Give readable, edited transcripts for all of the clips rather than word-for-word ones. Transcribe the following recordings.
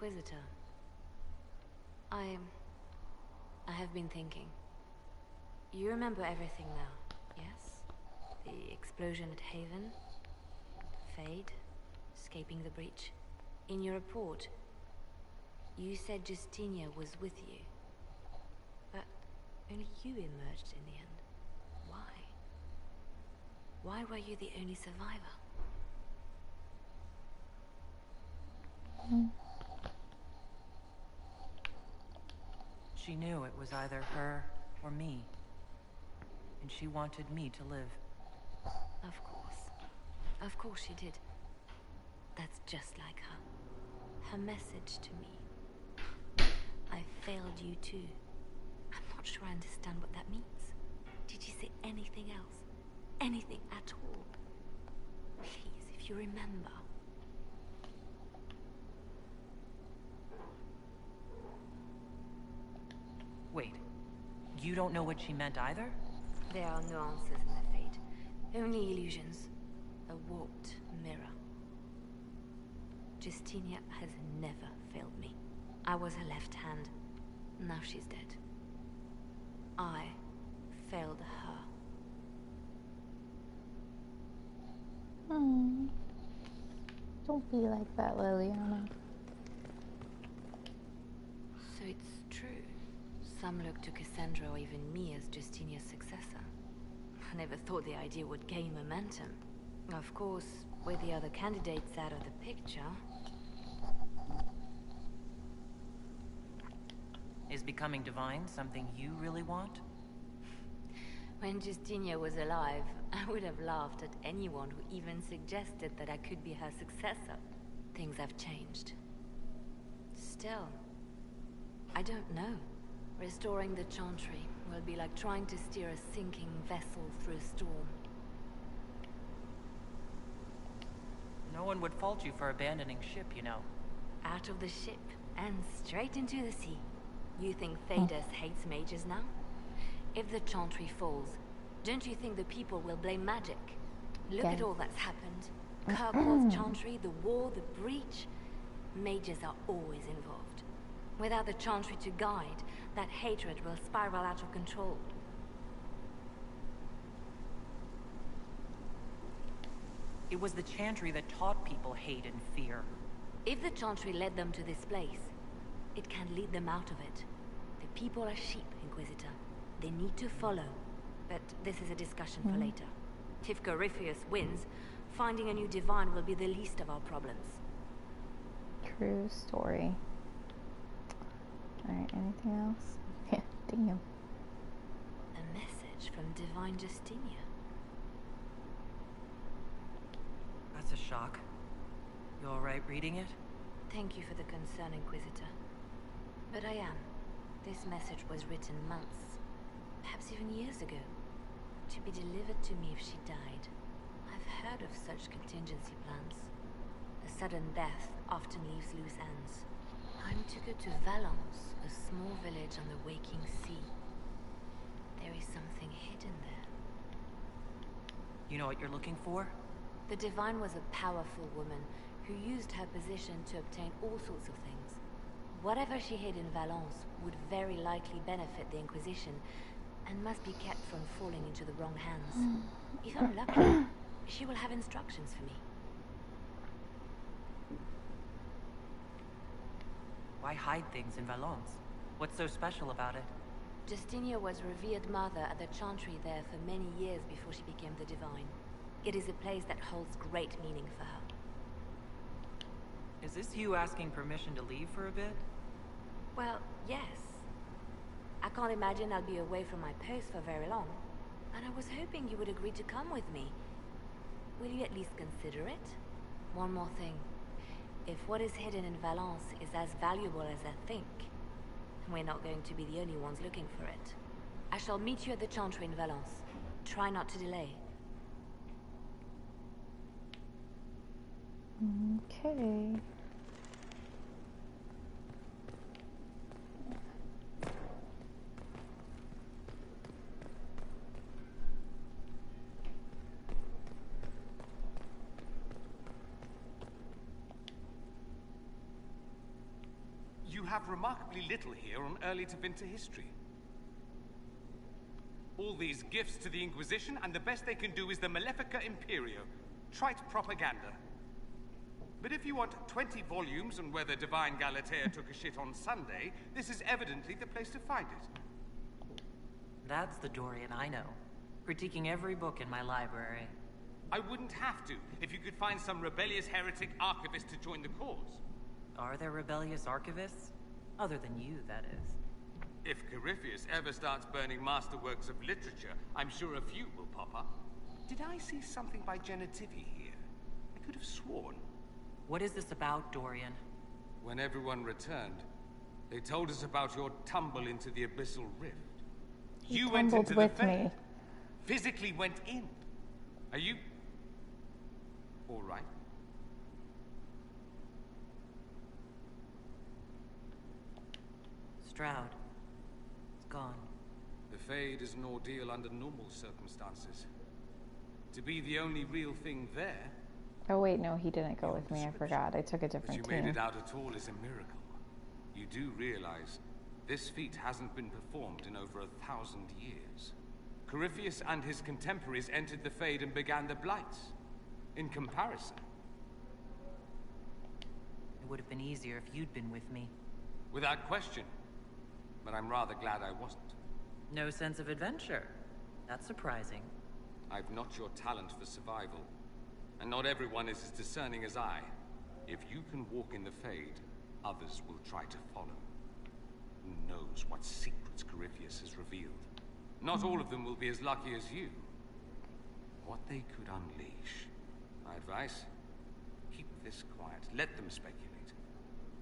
Inquisitor. I have been thinking. You remember everything now, yes? The explosion at Haven, Fade, escaping the breach. In your report, you said Justinia was with you. But only you emerged in the end. Why? Why were you the only survivor? She knew it was either her or me. And she wanted me to live. Of course. Of course she did. That's just like her. Her message to me. I failed you too. I'm not sure I understand what that means. Did she say anything else? Anything at all? Please, if you remember. Wait, you don't know what she meant either? There are nuances in the fate. Only illusions. A warped mirror. Justinia has never failed me. I was her left hand. Now she's dead. I failed her. Don't be like that, Liliana. So it's true. Some look to Cassandra or even me as Justinia's successor. I never thought the idea would gain momentum. Of course, with the other candidates out of the picture... Is becoming divine something you really want? When Justinia was alive, I would have laughed at anyone who even suggested that I could be her successor. Things have changed. Still, I don't know. Restoring the Chantry will be like trying to steer a sinking vessel through a storm. No one would fault you for abandoning ship, you know. Out of the ship and straight into the sea. You think Thedas hates mages now? If the Chantry falls, don't you think the people will blame magic? Look at all that's happened. Kirkwall's Chantry, the war, the breach. Mages are always involved. Without the Chantry to guide, that hatred will spiral out of control. It was the Chantry that taught people hate and fear. If the Chantry led them to this place, it can lead them out of it. The people are sheep, Inquisitor. They need to follow. But this is a discussion for later. If Corypheus wins, finding a new divine will be the least of our problems. True story. Alright, anything else? Yeah, damn. A message from Divine Justinia. That's a shock. You alright reading it? Thank you for the concern, Inquisitor. But I am. This message was written months, perhaps even years ago, to be delivered to me if she died. I've heard of such contingency plans. A sudden death often leaves loose ends. I'm to go to Valence, a small village on the waking sea. There is something hidden there. You know what you're looking for? The Divine was a powerful woman who used her position to obtain all sorts of things. Whatever she hid in Valence would very likely benefit the Inquisition and must be kept from falling into the wrong hands. If I'm lucky, she will have instructions for me. Why hide things in Valence? What's so special about it? Justinia was revered mother at the Chantry there for many years before she became the Divine. It is a place that holds great meaning for her. Is this you asking permission to leave for a bit? Well, yes. I can't imagine I'll be away from my post for very long. And I was hoping you would agree to come with me. Will you at least consider it? One more thing. If what is hidden in Valence is as valuable as I think, we're not going to be the only ones looking for it. I shall meet you at the Chantry in Valence. Try not to delay. Okay. have remarkably little here on early Tevinter history. All these gifts to the Inquisition, and the best they can do is the Malefica Imperio. Trite propaganda. But if you want 20 volumes on whether Divine Galatea took a shit on Sunday, this is evidently the place to find it. That's the Dorian I know. Critiquing every book in my library. I wouldn't have to, if you could find some rebellious heretic archivist to join the cause. Are there rebellious archivists? Other than you, that is. If Corypheus ever starts burning masterworks of literature, I'm sure a few will pop up. Did I see something by Genitivi here? I could have sworn. What is this about, Dorian? When everyone returned, they told us about your tumble into the abyssal rift. You went into the Fade. Physically went in. Are you all right? Stroud. It's gone. The Fade is an ordeal under normal circumstances. To be the only real thing there... Oh wait, no, he didn't go with me. I forgot. I took a different team. But you made team. it out at all is a miracle. You do realize this feat hasn't been performed in over 1,000 years. Corypheus and his contemporaries entered the Fade and began the Blights. In comparison... It would have been easier if you'd been with me. Without question. But I'm rather glad I wasn't. No sense of adventure. That's surprising. I've not your talent for survival. And not everyone is as discerning as I. If you can walk in the Fade, others will try to follow. Who knows what secrets Corypheus has revealed? Not all of them will be as lucky as you. What they could unleash. My advice? Keep this quiet. Let them speculate.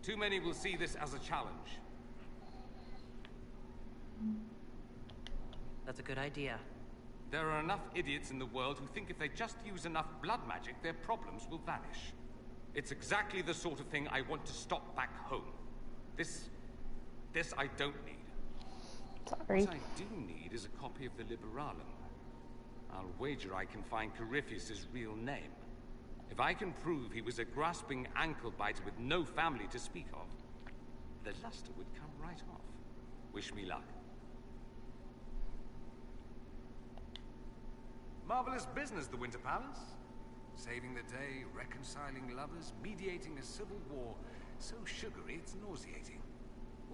Too many will see this as a challenge. That's a good idea. There are enough idiots in the world who think if they just use enough blood magic, their problems will vanish. It's exactly the sort of thing I want to stop back home. This I don't need. Sorry. What I do need is a copy of the Liberalum. I'll wager I can find Corypheus' real name. If I can prove he was a grasping ankle-biter with no family to speak of, the luster would come right off. Wish me luck. Marvelous business, the Winter Palace. Saving the day, reconciling lovers, mediating a civil war. So sugary, it's nauseating.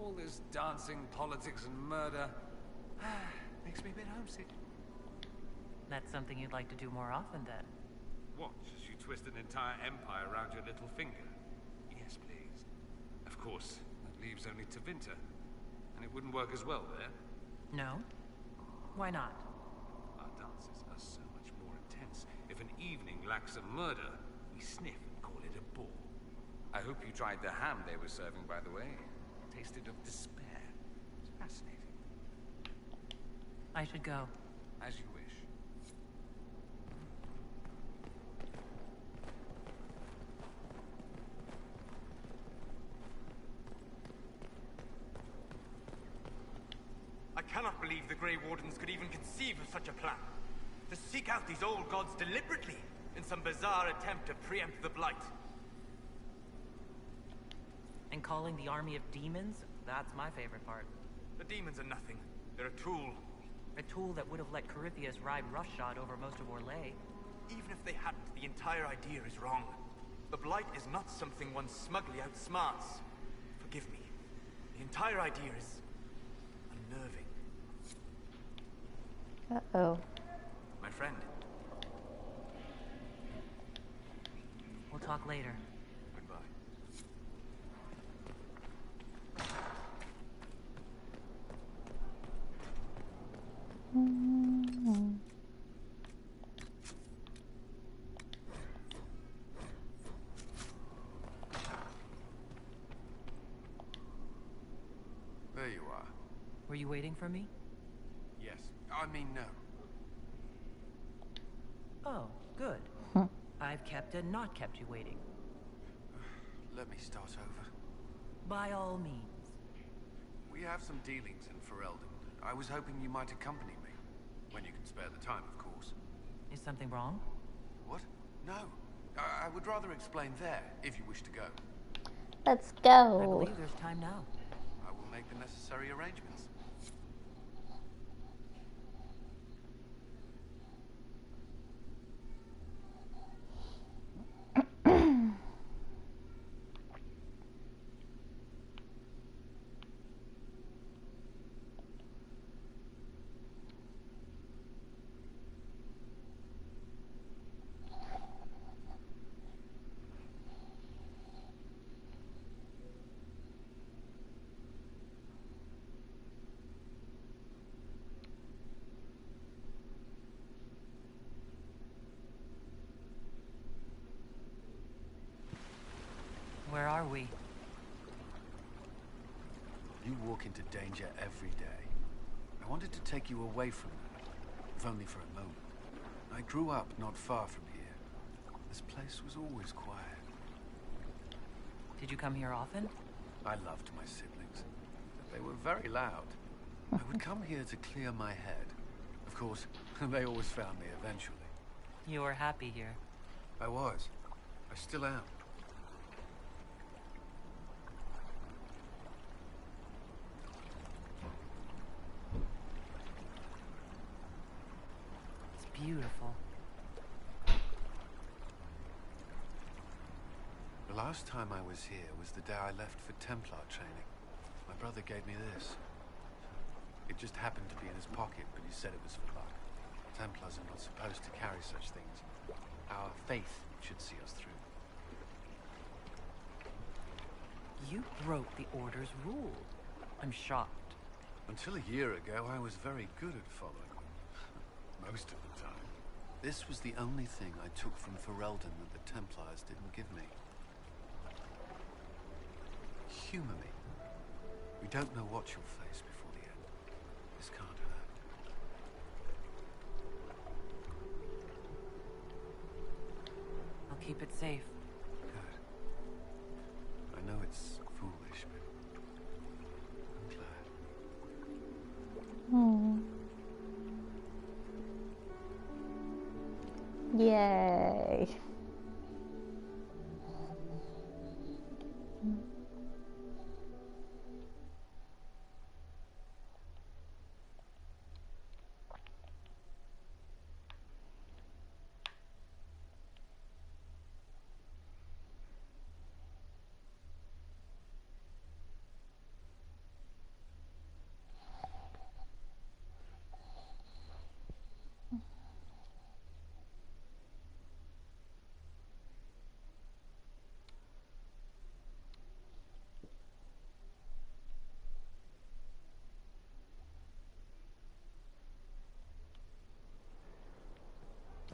All this dancing, politics, and murder... makes me a bit homesick. That's something you'd like to do more often, then? What, as you twist an entire empire around your little finger? Yes, please. Of course, that leaves only Tevinter. And it wouldn't work as well there. No? Why not? Our dances are so much more intense. If an evening lacks a murder, we sniff and call it a ball. I hope you tried the ham they were serving, by the way. Tasted of despair. It's fascinating. I should go. As you wish. I cannot believe the Grey Wardens could even conceive of such a plan. To seek out these old gods deliberately, in some bizarre attempt to preempt the Blight. And calling the army of demons? That's my favorite part. The demons are nothing. They're a tool. A tool that would have let Corypheus ride roughshod over most of Orlais. Even if they hadn't, the entire idea is wrong. The Blight is not something one smugly outsmarts. Forgive me. The entire idea is... unnerving. Uh-oh. My friend. We'll talk later. Goodbye. Mm-hmm. There you are. Were you waiting for me? Yes. I mean, no. Oh, good. I've kept and not kept you waiting. Let me start over. By all means. We have some dealings in Ferelden. I was hoping you might accompany me. When you can spare the time, of course. Is something wrong? What? No. I would rather explain there, if you wish to go. Let's I go. believe there's time now. make the necessary arrangements. Where are we? You walk into danger every day. I wanted to take you away from that, if only for a moment. I grew up not far from here. This place was always quiet. Did you come here often? I loved my siblings. They were very loud. I would come here to clear my head. Of course, they always found me eventually. You were happy here. I was. I still am. It's beautiful. The last time I was here was the day I left for Templar training. My brother gave me this. It just happened to be in his pocket, but he said it was for luck. Templars are not supposed to carry such things. Our faith should see us through. You broke the Order's rule. I'm shocked. Until a year ago, I was very good at following them. Most of the time. This was the only thing I took from Ferelden that the Templars didn't give me. Humor me. We don't know what you'll face before the end. This can't hurt. I'll keep it safe. Good. I know it's foolish, but I'm glad. Yay.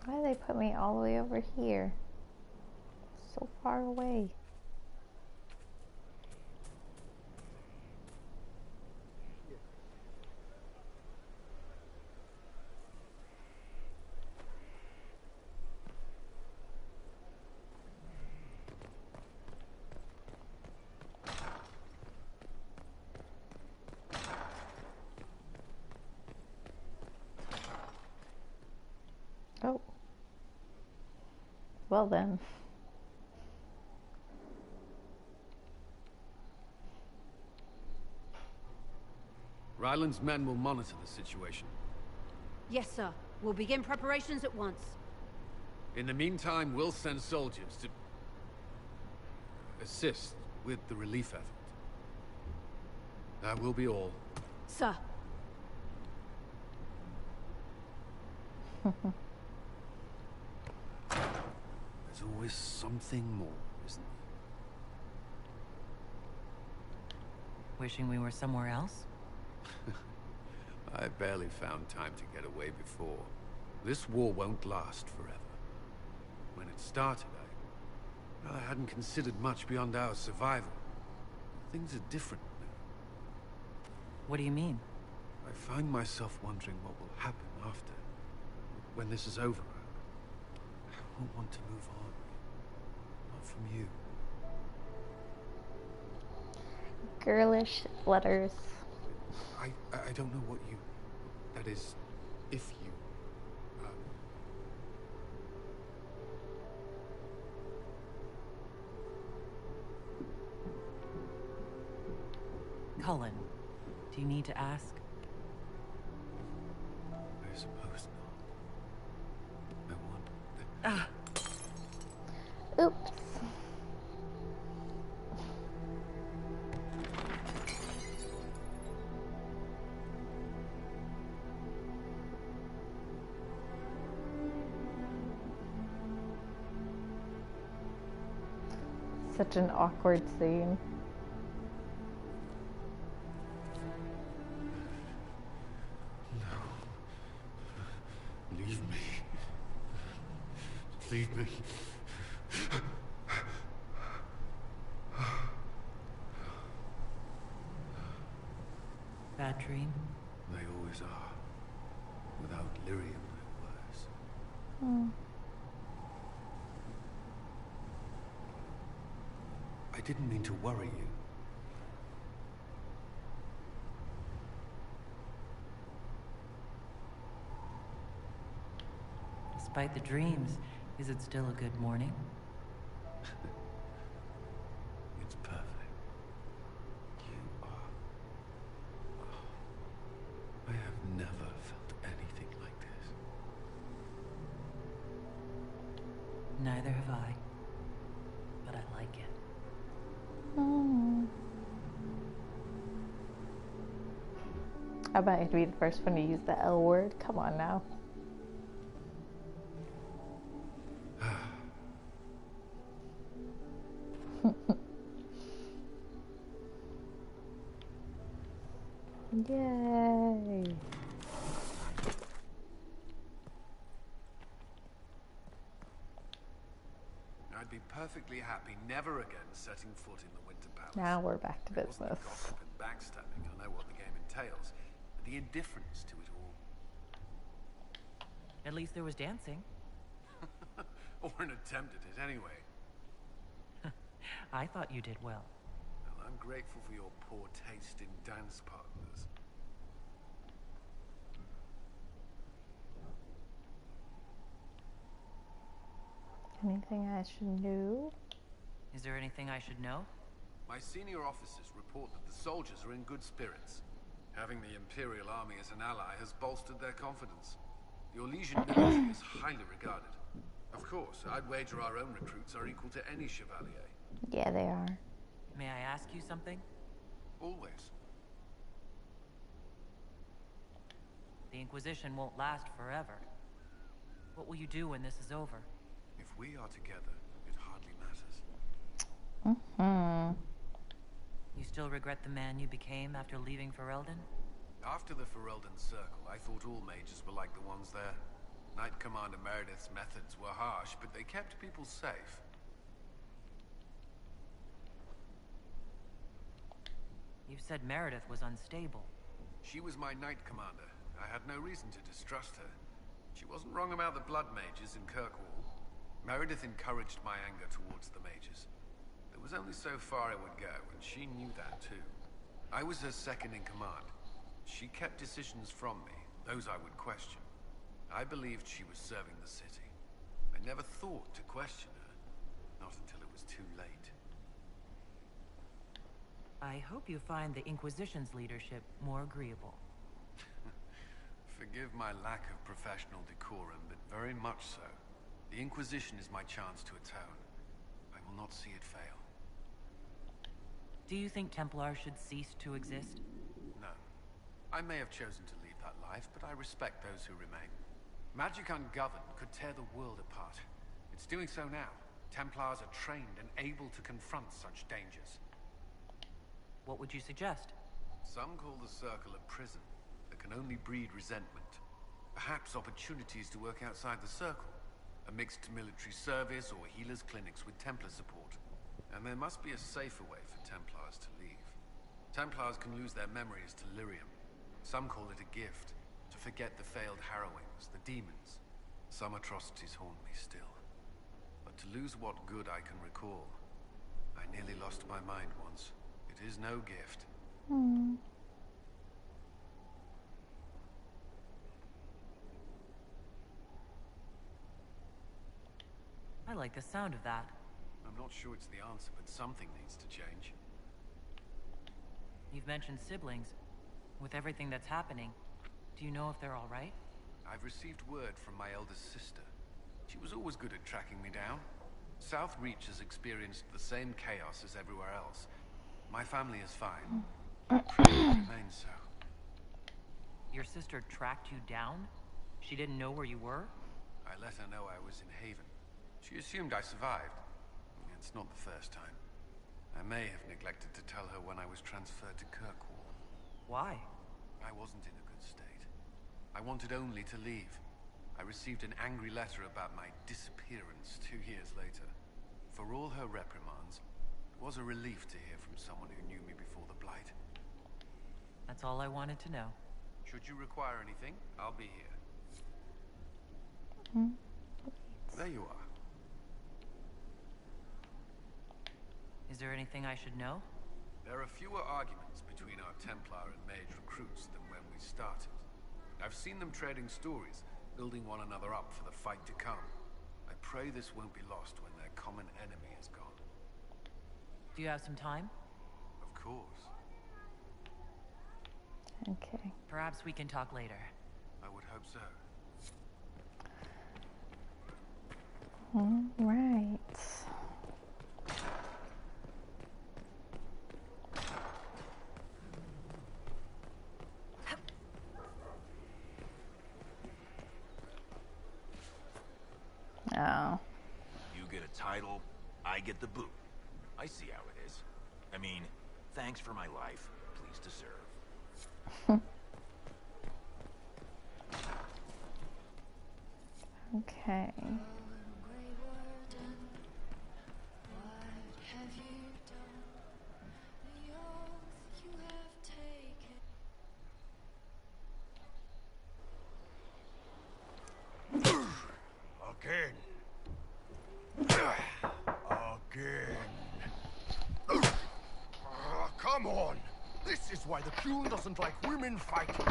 Why did they put me all the way over here? So far away. Oh. Well then. Ryland's men will monitor the situation. Yes, sir. We'll begin preparations at once. In the meantime, we'll send soldiers to assist with the relief effort. That will be all. Sir. There's always something more, isn't there? Wishing we were somewhere else? I barely found time to get away before. This war won't last forever. When it started, I hadn't considered much beyond our survival. Things are different now. What do you mean? I find myself wondering what will happen after. When this is over, I won't want to move on. Not from you. Girlish letters. I don't know what you... That is, if you... Cullen. Do you need to ask? I suppose not. I want... Oops. Such an awkward scene. Leave me. Leave me. Bad dream? They always are. Without Lyrium, they're worse. Hmm. I didn't mean to worry you. Despite the dreams, is it still a good morning? It's perfect. You are... I have never felt anything like this. Neither have I. But I like it. I bet I'd be the first one to use the L word. Come on now. Yay. I'd be perfectly happy never again setting foot in the Winter Palace. Now we're back to It wasn't business. the gossip and backstabbing, I know what the game entails, but the indifference to it all. At least there was dancing. Or an attempt at it, anyway. I thought you did well. Well, I'm grateful for your poor taste in dance partners. Anything I should know? Is there anything I should know? My senior officers report that the soldiers are in good spirits. Having the Imperial Army as an ally has bolstered their confidence. Your Legion military is highly regarded. Of course, I'd wager our own recruits are equal to any Chevalier. Yeah, they are. May I ask you something? Always. The Inquisition won't last forever. What will you do when this is over? If we are together, it hardly matters. You still regret the man you became after leaving Ferelden? After the Ferelden Circle, I thought all mages were like the ones there. Knight Commander Meredith's methods were harsh, but they kept people safe. You said Meredith was unstable. She was my Knight Commander. I had no reason to distrust her. She wasn't wrong about the Blood Mages in Kirkwall. Meredith encouraged my anger towards the mages. There was only so far I would go, and she knew that too. I was her second in command. She kept decisions from me, those I would question. I believed she was serving the city. I never thought to question her, not until it was too late. I hope you find the Inquisition's leadership more agreeable. Forgive my lack of professional decorum, but very much so. The Inquisition is my chance to atone. I will not see it fail. Do you think Templars should cease to exist? No. I may have chosen to lead that life, but I respect those who remain. Magic ungoverned could tear the world apart. It's doing so now. Templars are trained and able to confront such dangers. What would you suggest? Some call the Circle a prison that can only breed resentment. Perhaps opportunities to work outside the Circle. A mixed military service or healers' clinics with Templar support. And there must be a safer way for Templars to leave. Templars can lose their memories to Lyrium. Some call it a gift, to forget the failed harrowings, the demons. Some atrocities haunt me still. But to lose what good I can recall, I nearly lost my mind once. It is no gift. I like the sound of that. I'm not sure it's the answer, but something needs to change. You've mentioned siblings. With everything that's happening, do you know if they're all right? I've received word from my eldest sister. She was always good at tracking me down. South Reach has experienced the same chaos as everywhere else. My family is fine. I pray it remains so. Your sister tracked you down? She didn't know where you were? I let her know I was in Haven. She assumed I survived. It's not the first time. I may have neglected to tell her when I was transferred to Kirkwall. Why? I wasn't in a good state. I wanted only to leave. I received an angry letter about my disappearance 2 years later. For all her reprimands, it was a relief to hear from someone who knew me before the Blight. That's all I wanted to know. Should you require anything, I'll be here. There you are. Is there anything I should know? There are fewer arguments between our Templar and Mage recruits than when we started. I've seen them trading stories, building one another up for the fight to come. I pray this won't be lost when their common enemy is gone. Do you have some time? Of course. Okay. Perhaps we can talk later. I would hope so. All right. Oh. You get a title, I get the boot. I see how it is. I mean, thanks for my life. Pleased to serve. Okay. Again. Come on! This is why the Queen doesn't like women fighting.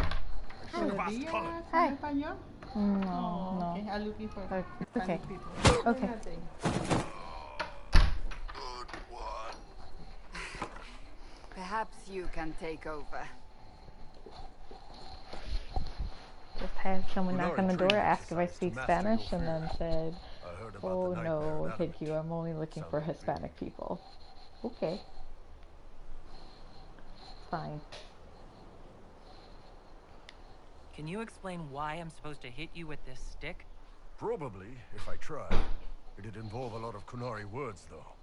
Pwede yan. Hi. Ano pa niyo? No. Okay, I'm looking for Okay. people. Okay. Good one. Perhaps you can take over. Just had someone knock on the door, ask if I speak Spanish, and then said, "Oh no, thank you. I'm only looking for Hispanic people." Okay. Fine. Can you explain why I'm supposed to hit you with this stick? Probably, if I tried. It'd involve a lot of Kunari words, though.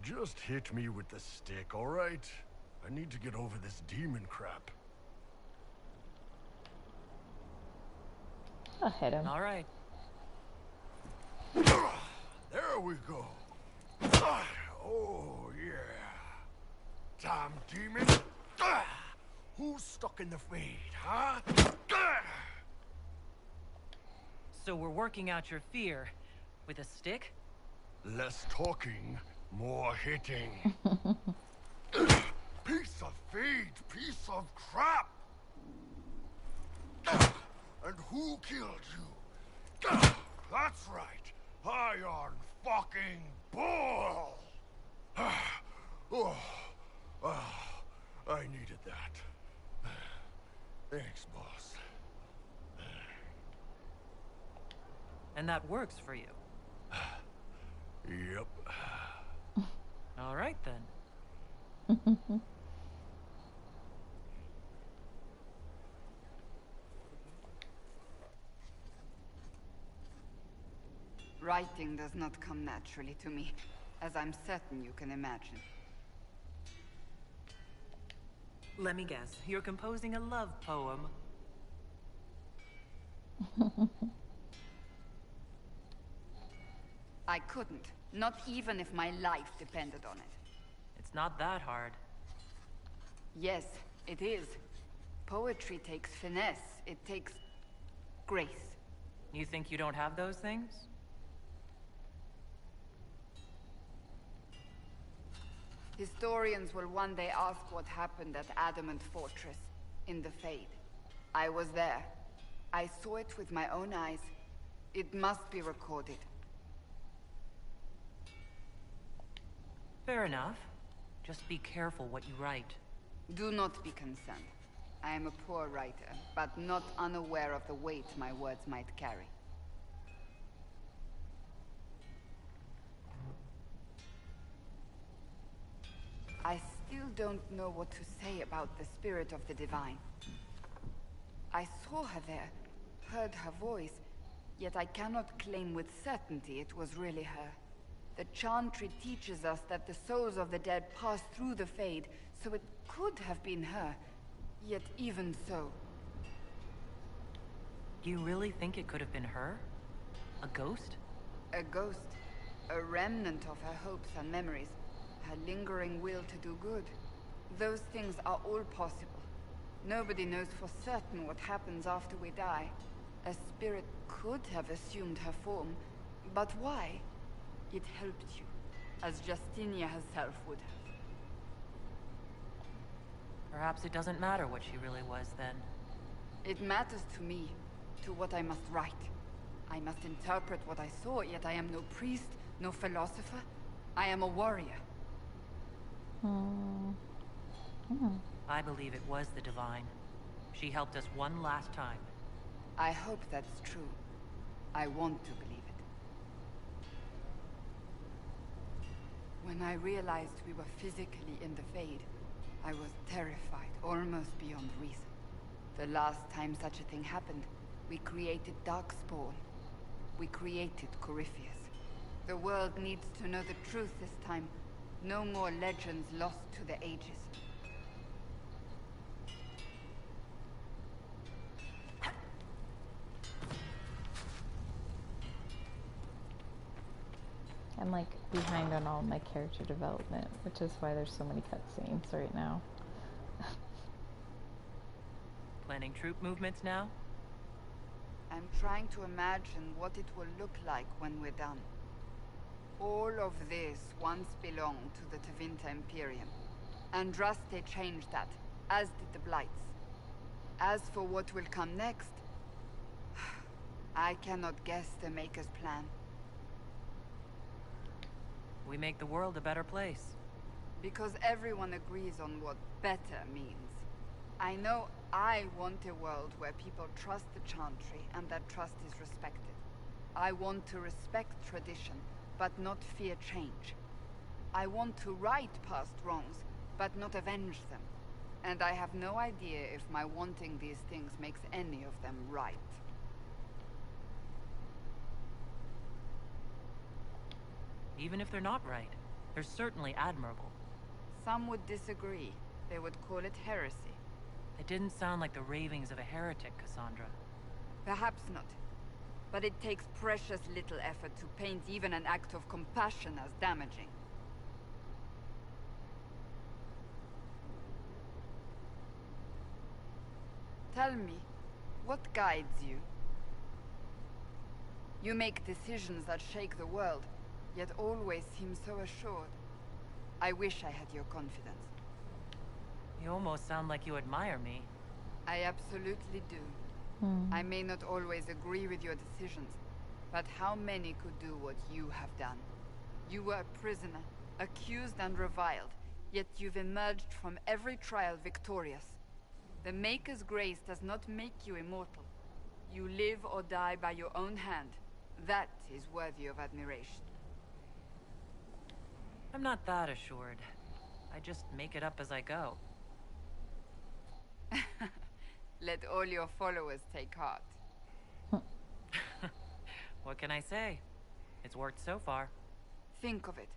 Just hit me with the stick, all right? I need to get over this demon crap. I'll hit him. All right. There we go. Oh, yeah. Damn demon. Who's stuck in the fade, huh? So we're working out your fear with a stick? Less talking, more hitting. Piece of feed, piece of crap! And who killed you? That's right, Iron fucking Bull! I needed that. Thanks, boss. And that works for you? Yep. All right, then. Writing does not come naturally to me, as I'm certain you can imagine. Let me guess. You're composing a love poem. I couldn't, not even if my life depended on it. It's not that hard. Yes, it is. Poetry takes finesse, it takes grace. You think you don't have those things? Historians will one day ask what happened at Adamant Fortress, in the Fade. I was there. I saw it with my own eyes. It must be recorded. Fair enough. Just be careful what you write. Do not be concerned. I am a poor writer, but not unaware of the weight my words might carry. I still don't know what to say about the spirit of the divine. I saw her there, heard her voice, yet I cannot claim with certainty it was really her. The Chantry teaches us that the souls of the dead pass through the Fade, so it could have been her. Yet even so... You really think it could have been her? A ghost? A ghost. A remnant of her hopes and memories. Her lingering will to do good. Those things are all possible. Nobody knows for certain what happens after we die. A spirit could have assumed her form, but why? It helped you, as Justinia herself would have. Perhaps it doesn't matter what she really was then. It matters to me, to what I must write. I must interpret what I saw, yet I am no priest, no philosopher. I am a warrior. I believe it was the Divine. She helped us one last time. I hope that's true. I want to believe it. When I realized we were physically in the Fade, I was terrified, almost beyond reason. The last time such a thing happened, we created Darkspawn. We created Corypheus. The world needs to know the truth this time. No more legends lost to the ages. I'm like behind on all my character development, which is why there's so many cutscenes right now. Planning troop movements now? I'm trying to imagine what it will look like when we're done. All of this once belonged to the Tevinter Imperium. Andraste changed that, as did the Blights. As for what will come next, I cannot guess the Maker's plan. We make the world a better place. Because everyone agrees on what better means. I know I want a world where people trust the Chantry and that trust is respected. I want to respect tradition, but not fear change. I want to right past wrongs, but not avenge them. And I have no idea if my wanting these things makes any of them right. Even if they're not right, they're certainly admirable. Some would disagree. They would call it heresy. It didn't sound like the ravings of a heretic, Cassandra. Perhaps not. But it takes precious little effort to paint even an act of compassion as damaging. Tell me, what guides you? You make decisions that shake the world, yet always seem so assured. I wish I had your confidence. You almost sound like you admire me. I absolutely do. I may not always agree with your decisions, but how many could do what you have done? You were a prisoner, accused and reviled, yet you've emerged from every trial victorious. The Maker's grace does not make you immortal. You live or die by your own hand. That is worthy of admiration. I'm not that assured. I just make it up as I go. Let all your followers take heart. What can I say? It's worked so far. Think of it.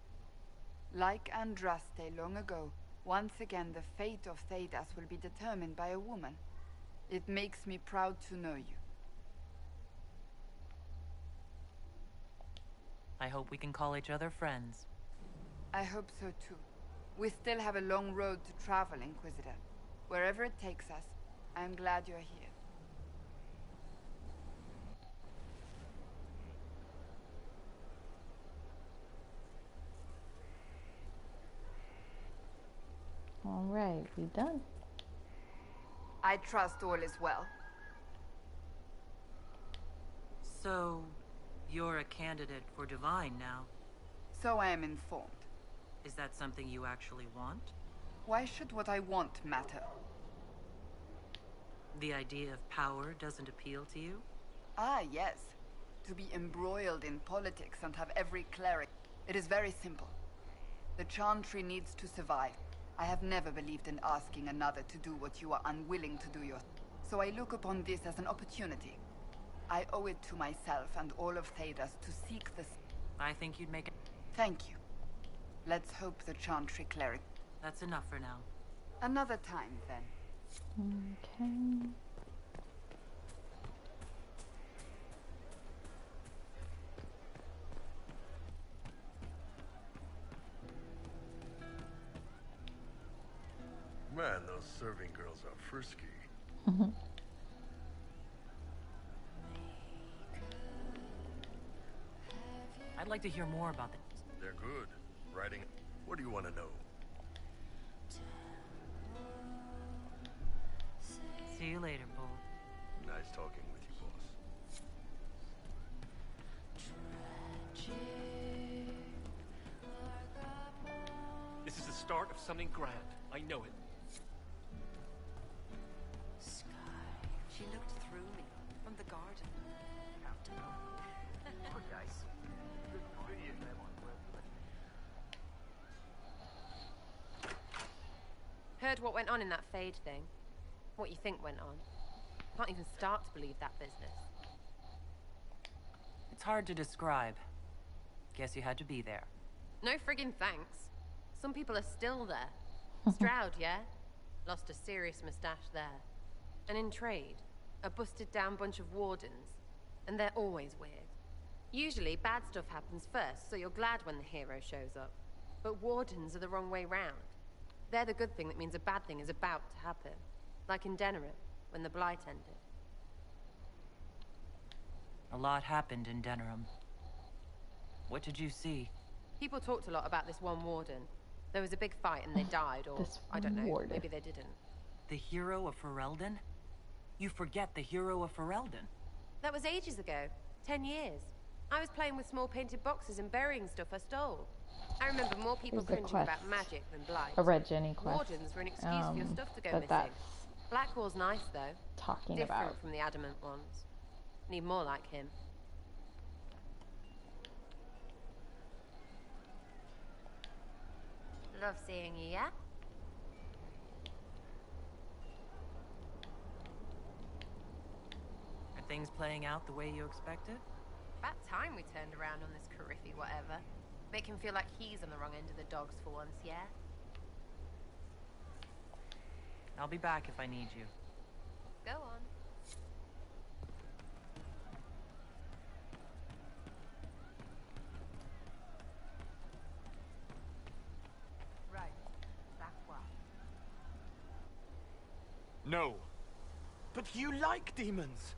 Like Andraste long ago, once again the fate of Thedas will be determined by a woman. It makes me proud to know you. I hope we can call each other friends. I hope so too. We still have a long road to travel, Inquisitor. Wherever it takes us, I'm glad you're here. All right, we done. I trust all is well. So, you're a candidate for Divine now? So I am informed. Is that something you actually want? Why should what I want matter? The idea of power doesn't appeal to you? Ah, yes. To be embroiled in politics and have every cleric. It is very simple. The Chantry needs to survive. I have never believed in asking another to do what you are unwilling to do yourself. So I look upon this as an opportunity. I owe it to myself and all of Thedas to seek this. I think you'd make it. Thank you. Let's hope the Chantry cleric. That's enough for now. Another time, then. Okay. Man, those serving girls are frisky. I'd like to hear more about this. They're good. Writing. What do you want to know? See you later, Bull. Nice talking with you, boss. This is the start of something grand. I know it. She looked through me from the garden. Poor guys. Heard what went on in that Fade thing. What you think went on. Can't even start to believe that business. It's hard to describe. Guess you had to be there. No friggin' thanks. Some people are still there. Stroud, yeah? Lost a serious mustache there. And in trade, a busted down bunch of wardens. And they're always weird. Usually bad stuff happens first, so you're glad when the hero shows up. But wardens are the wrong way round. They're the good thing that means a bad thing is about to happen. Like in Denerim, when the Blight ended. A lot happened in Denerim. What did you see? People talked a lot about this one warden. There was a big fight and they died, or I don't know, warden. maybe they didn't. The hero of Ferelden? You forget the hero of Ferelden. That was ages ago. 10 years. I was playing with small painted boxes and burying stuff I stole. I remember more people Here's the cringing quest. about magic than Blight. A Red Jenny quest. Wardens were an excuse for your stuff to go but missing. that's Blackwall's nice, though. talking Different about. from the adamant ones. Need more like him. Love seeing you, yeah? Are things playing out the way you expected? About time we turned around on this Carifi whatever. Make him feel like he's on the wrong end of the dogs for once, yeah? I'll be back if I need you. Go on. Right. Back one. No. But you like demons.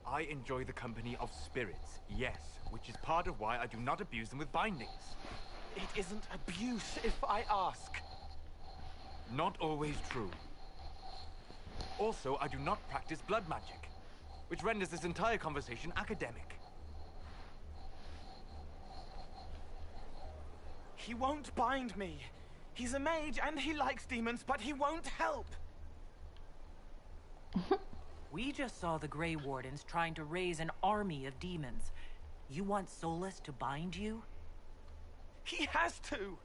I enjoy the company of spirits, yes, which is part of why I do not abuse them with bindings. It isn't abuse if I ask. Not always true. Also, I do not practice blood magic, which renders this entire conversation academic. He won't bind me. He's a mage and he likes demons, but he won't help. We just saw the Grey Wardens trying to raise an army of demons. You want Solus to bind you? He has to.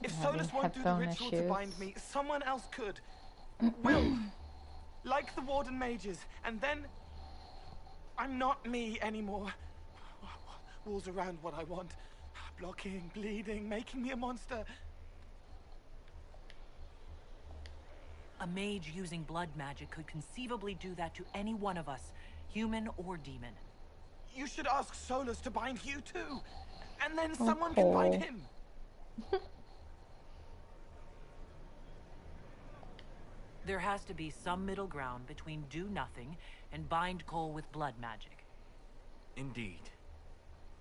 If Having Solus won't do the headphone ritual to issues. bind me, someone else could. Will. Like the Warden mages. And then... I'm not me anymore. Walls around what I want. Blocking, bleeding, making me a monster. A mage using blood magic could conceivably do that to any one of us, human or demon. You should ask Solus to bind you too. And then someone can bind him. There has to be some middle ground between do nothing and bind Cole with blood magic. Indeed.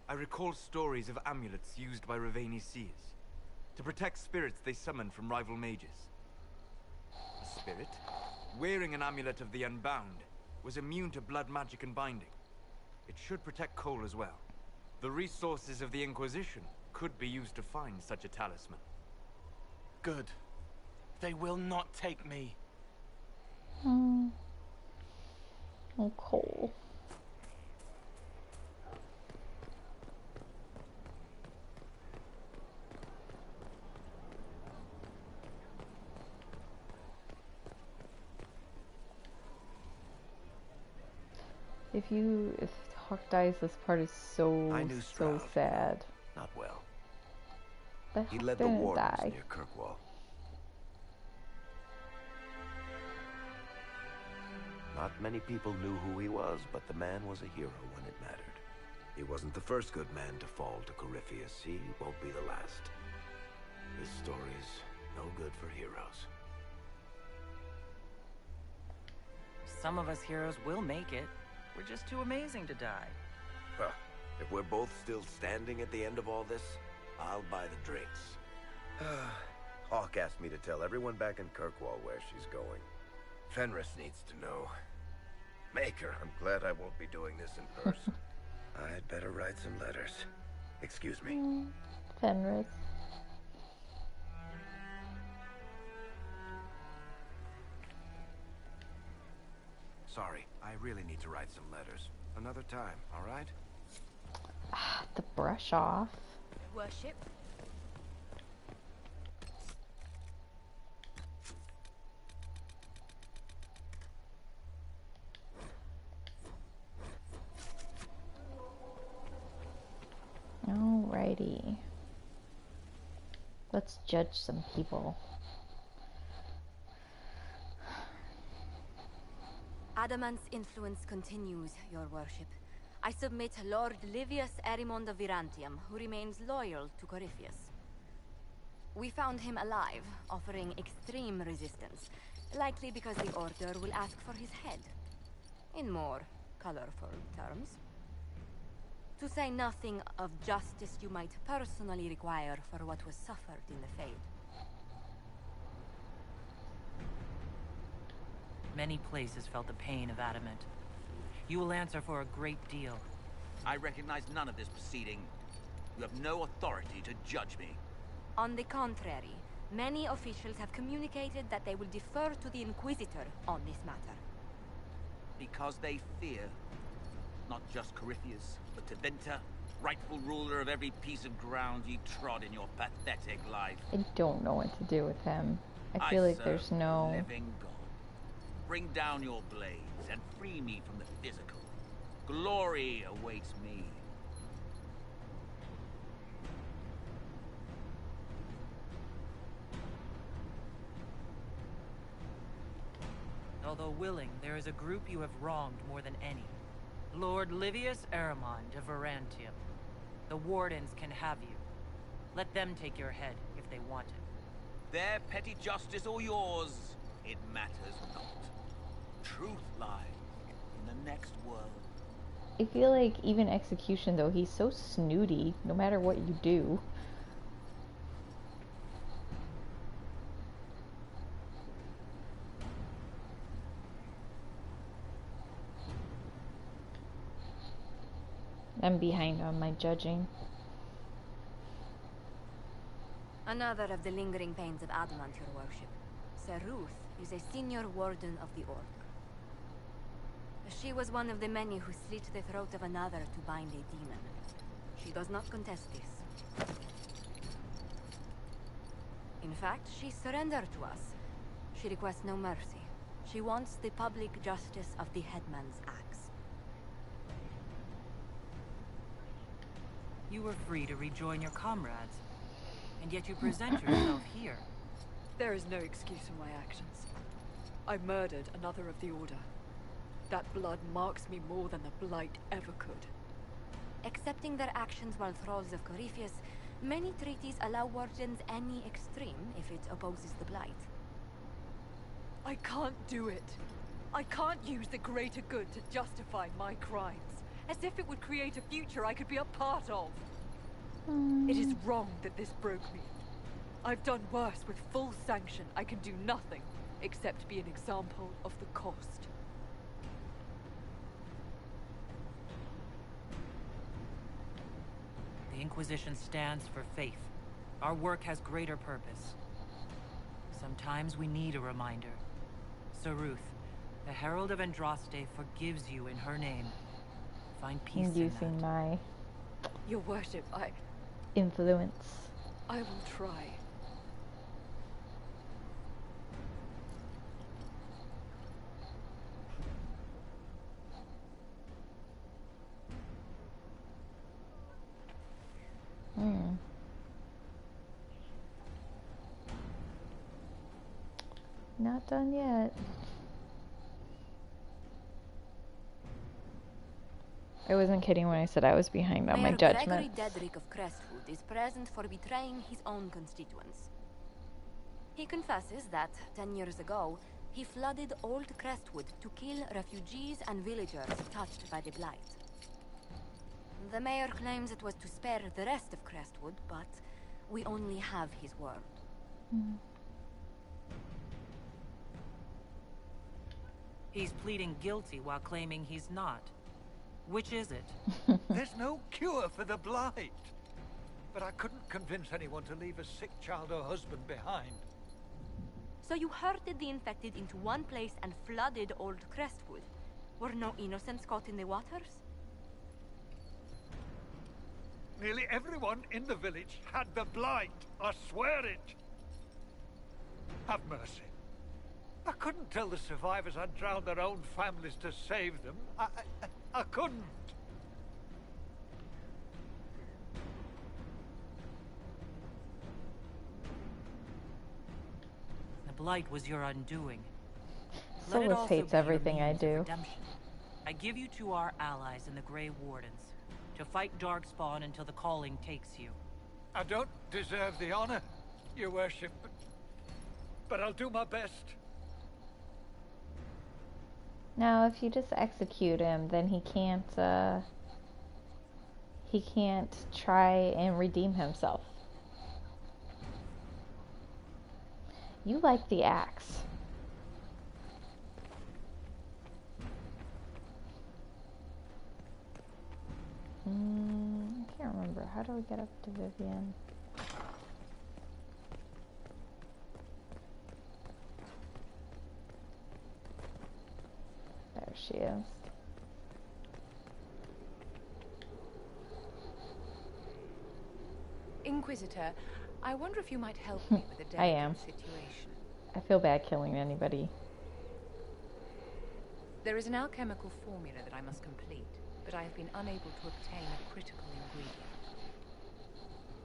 I recall stories of amulets used by Raveni seers to protect spirits they summoned from rival mages. A spirit, wearing an amulet of the Unbound, was immune to blood magic and binding. It should protect Cole as well. The resources of the Inquisition could be used to find such a talisman. Good. They will not take me. Oh, Cole. If Hawk dies, this part is so sad. Not well. But He Hawk led the didn't wardens die. near Kirkwall. Not many people knew who he was, but the man was a hero when it mattered. He wasn't the first good man to fall to Corypheus. He won't be the last. This story's no good for heroes. Some of us heroes will make it. We're just too amazing to die. Well, if we're both still standing at the end of all this, I'll buy the drinks. Hawk asked me to tell everyone back in Kirkwall where she's going. Fenris needs to know. Maker, I'm glad I won't be doing this in person. I'd better write some letters. Excuse me. Fenris. Sorry, I really need to write some letters. Another time, all right? The brush off. Worship. Alrighty. Let's judge some people. Adamant's influence continues, your worship. I submit Lord Livius Erimond of Virantium, who remains loyal to Corypheus. We found him alive, offering extreme resistance, likely because the Order will ask for his head. In more colorful terms. To say nothing of justice you might personally require for what was suffered in the Fade. Many places felt the pain of Adamant. You will answer for a great deal. I recognize none of this proceeding. You have no authority to judge me. On the contrary, many officials have communicated that they will defer to the Inquisitor on this matter. Because they fear not just Corypheus, but Tevinter, rightful ruler of every piece of ground you trod in your pathetic life. I don't know what to do with him. I feel like there's no... living God. Bring down your blades and free me from the physical. Glory awaits me. Although willing, there is a group you have wronged more than any. Lord Livius Erimond of Virantium. The Wardens can have you. Let them take your head if they want it. Their petty justice or yours, it matters not. Truth lies in the next world. I feel like even execution though, he's so snooty no matter what you do. I'm behind on my judging. Another of the lingering pains of Adamant, your worship. Sir Ruth is a senior warden of the Order. She was one of the many who slit the throat of another to bind a demon. She does not contest this. In fact, she surrendered to us. She requests no mercy. She wants the public justice of the headman's axe. You were free to rejoin your comrades, and yet you present yourself here. There is no excuse for my actions. I murdered another of the Order. That blood marks me more than the Blight ever could. Accepting their actions while thralls of Corypheus, many treaties allow wardens any extreme if it opposes the Blight. I can't do it. I can't use the greater good to justify my crimes, as if it would create a future I could be a part of. It is wrong that this broke me. I've done worse with full sanction. I can do nothing except be an example of the cost. The Inquisition stands for faith. Our work has greater purpose. Sometimes we need a reminder. Saruth, the Herald of Andraste forgives you in her name. Find peace in Using my Your worship, influence. I will try. Not done yet. I wasn't kidding when I said I was behind on my Mayor judgments. Gregory Dedrick of Crestwood is present for betraying his own constituents. He confesses that, 10 years ago, he flooded Old Crestwood to kill refugees and villagers touched by the Blight. The mayor claims it was to spare the rest of Crestwood, but we only have his word. He's pleading guilty while claiming he's not. Which is it? There's no cure for the Blight. But I couldn't convince anyone to leave a sick child or husband behind. So you herded the infected into one place and flooded Old Crestwood. Were no innocents caught in the waters? Nearly everyone in the village had the Blight. I swear it. Have mercy. I couldn't tell the survivors I'd drowned their own families to save them. I couldn't. The Blight was your undoing. Solus hates everything I do. Redemption. I give you to our allies in the Grey Wardens to fight Darkspawn until the calling takes you. I don't deserve the honor, your worship, but I'll do my best. Now, if you just execute him, then he can't try and redeem himself. You like the axe. I can't remember. How do we get up to Vivian? There she is. Inquisitor, I wonder if you might help me with a I am. delicate situation. I feel bad killing anybody. There is an alchemical formula that I must complete, but I have been unable to obtain a critical ingredient.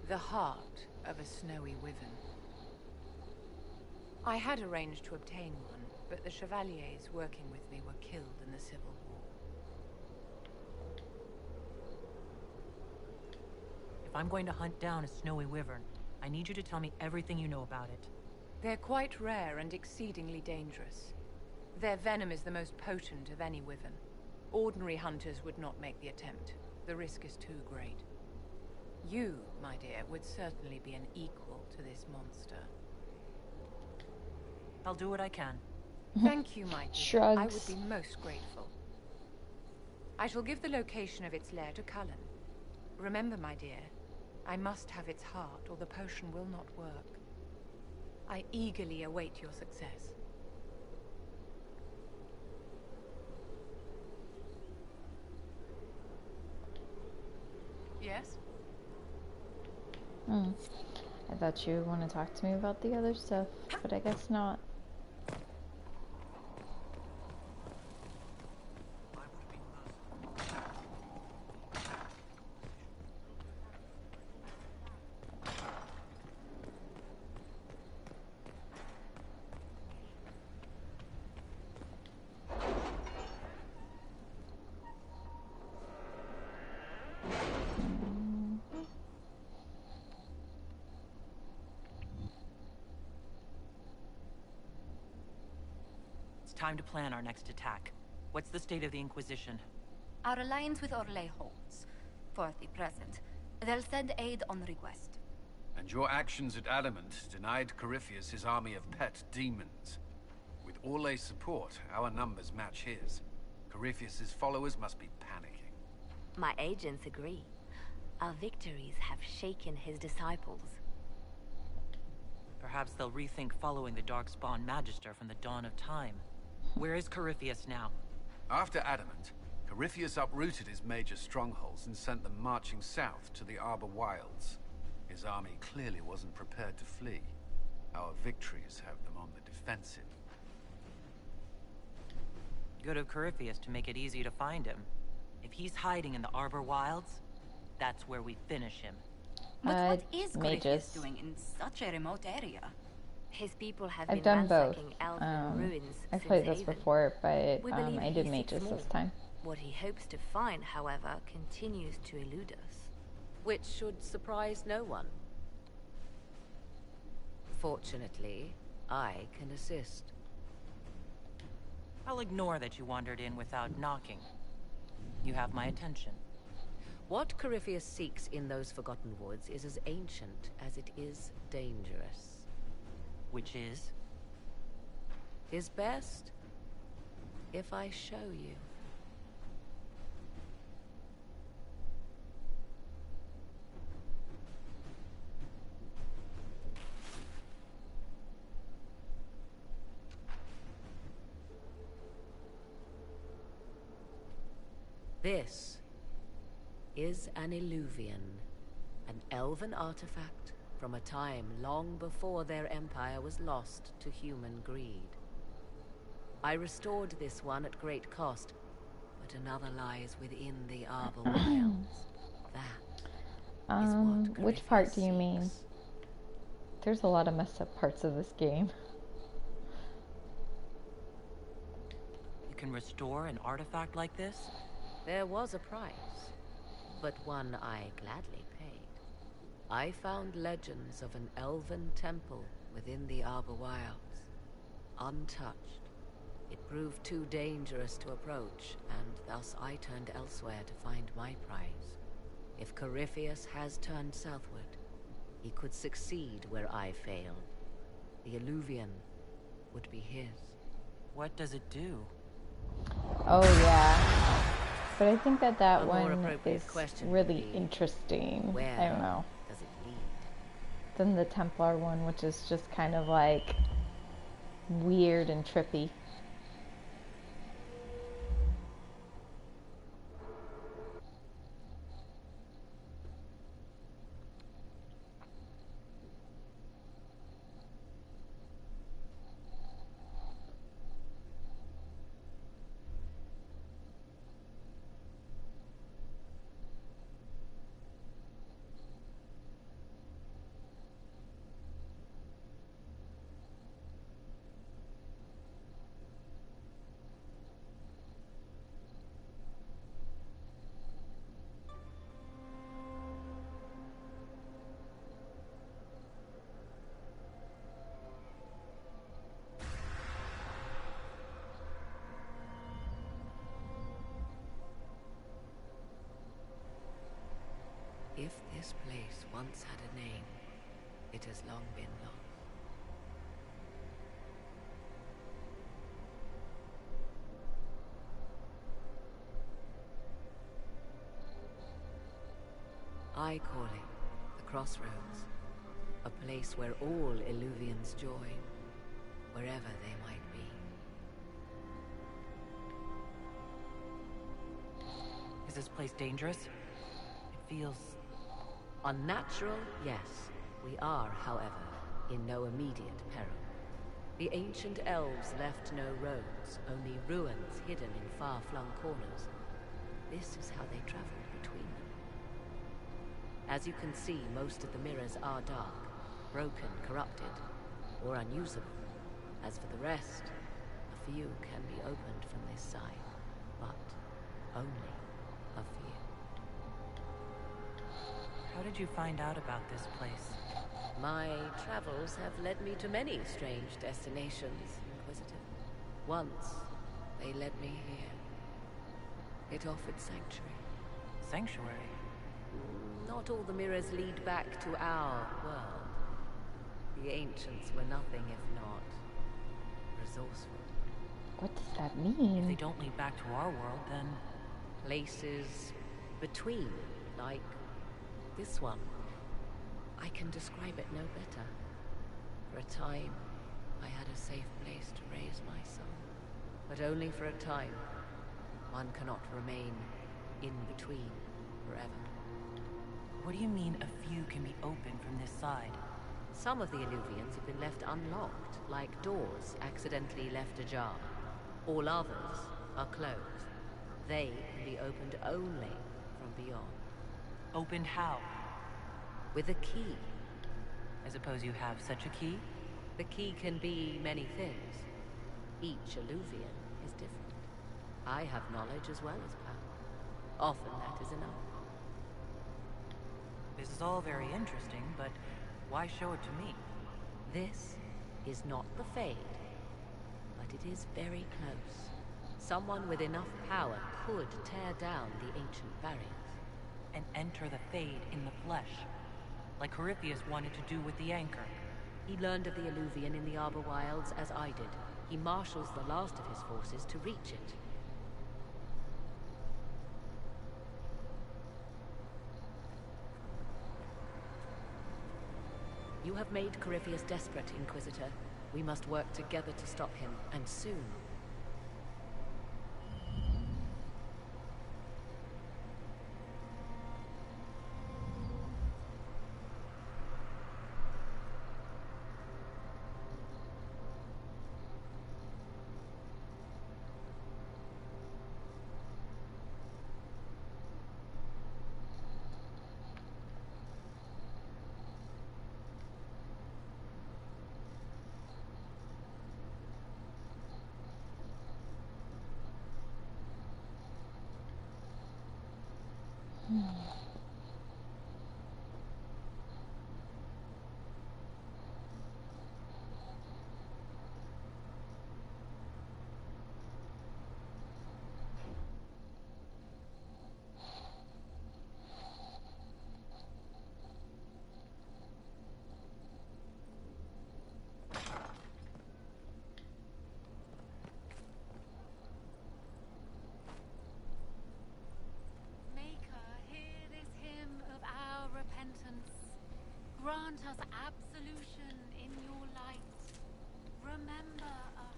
The heart of a snowy wyvern. I had arranged to obtain one, but the chevaliers working with me were killed in the Civil War. If I'm going to hunt down a snowy wyvern, I need you to tell me everything you know about it. They're quite rare and exceedingly dangerous. Their venom is the most potent of any wyvern. Ordinary hunters would not make the attempt. The risk is too great. You, my dear, would certainly be an equal to this monster. I'll do what I can. Thank you, my dear. Shrugs. I would be most grateful. I shall give the location of its lair to Cullen. Remember, my dear, I must have its heart, or the potion will not work. I eagerly await your success. Yes? I thought you would want to talk to me about the other stuff, but I guess not. Time to plan our next attack. What's the state of the Inquisition? Our alliance with Orlais holds, for the present. They'll send aid on request. And your actions at Adamant denied Corypheus his army of pet demons. With Orlais' support, our numbers match his. Corypheus' followers must be panicking. My agents agree. Our victories have shaken his disciples. Perhaps they'll rethink following the Darkspawn Magister from the dawn of time. Where is Corypheus now? After Adamant, Corypheus uprooted his major strongholds and sent them marching south to the Arbor Wilds. His army clearly wasn't prepared to flee. Our victories have them on the defensive. Good of Corypheus to make it easy to find him. If he's hiding in the Arbor Wilds, that's where we finish him. But what is Corypheus mages. doing in such a remote area? His people have I've been done both. ransacking elven ruins I've since played this Haven. before, but We believe I he did seeks mages more. this time. What he hopes to find, however, continues to elude us. Which should surprise no one. Fortunately, I can assist. I'll ignore that you wandered in without knocking. You have my attention. What Corypheus seeks in those Forgotten Woods is as ancient as it is dangerous. Which is? Is best if I show you. This is an Illuvian, an elven artifact from a time long before their empire was lost to human greed. I restored this one at great cost, but another lies within the Arbor Wilds. That is what which part do you mean? There's a lot of messed up parts of this game. You can restore an artifact like this? There was a price, but one I gladly paid. I found legends of an elven temple within the Arbor Wilds, untouched. It proved too dangerous to approach, and thus I turned elsewhere to find my prize. If Corypheus has turned southward, he could succeed where I failed. The Illuvian would be his. What does it do? Oh yeah. But I think that A more one appropriate is question really would be, interesting. where I don't know. does it lead? Than the Templar one, which is just kind of like weird and trippy. If this place once had a name, it has long been lost. I call it the Crossroads, a place where all Illuvians join, wherever they might be. Is this place dangerous? It feels... Unnatural, yes. We are, however, in no immediate peril. The ancient elves left no roads, only ruins hidden in far-flung corners. This is how they traveled between them. As you can see, most of the mirrors are dark, broken, corrupted, or unusable. As for the rest, a few can be opened from this side, but only a few. How did you find out about this place? My travels have led me to many strange destinations, Inquisitor. Once, they led me here. It offered sanctuary. Sanctuary? Not all the mirrors lead back to our world. The ancients were nothing if not resourceful. What does that mean? If they don't lead back to our world, then... Places between, like this one. I can describe it no better. For a time, I had a safe place to raise my son. But only for a time. One cannot remain in between forever. What do you mean a few can be opened from this side? Some of the Illuvians have been left unlocked, like doors accidentally left ajar. All others are closed. They can be opened only from beyond. Opened how? With a key. I suppose you have such a key? The key can be many things. Each Illuvian is different. I have knowledge as well as power. Often that is enough. This is all very interesting, but why show it to me? This is not the Fade, but it is very close. Someone with enough power could tear down the ancient barriers. And enter the Fade in the flesh, like Corypheus wanted to do with the Anchor. He learned of the Illuvian in the Arbor Wilds as I did. He marshals the last of his forces to reach it. You have made Corypheus desperate, Inquisitor. We must work together to stop him, and soon. Grant us absolution in your light. Remember us.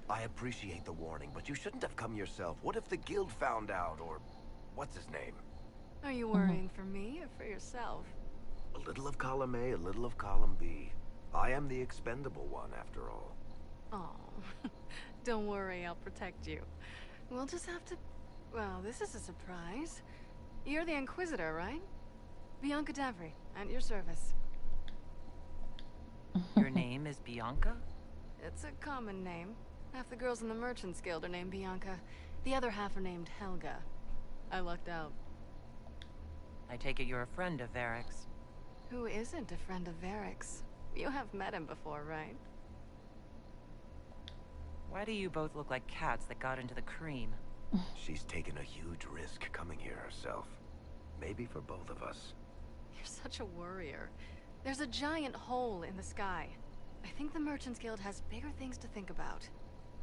I appreciate the warning, but you shouldn't have come yourself. What if the guild found out, or what's his name? Are you worrying for me or for yourself? A little of column A, a little of column B. I am the expendable one, after all. Oh, don't worry, I'll protect you. We'll just have to... Well, this is a surprise. You're the Inquisitor, right? Bianca Davry, at your service. Your name is Bianca? It's a common name. Half the girls in the Merchants Guild are named Bianca. The other half are named Helga. I lucked out. I take it you're a friend of Varric's. Who isn't a friend of Varric's? You have met him before, right? Why do you both look like cats that got into the cream? She's taken a huge risk coming here herself. Maybe for both of us. You're such a worrier. There's a giant hole in the sky. I think the Merchants Guild has bigger things to think about.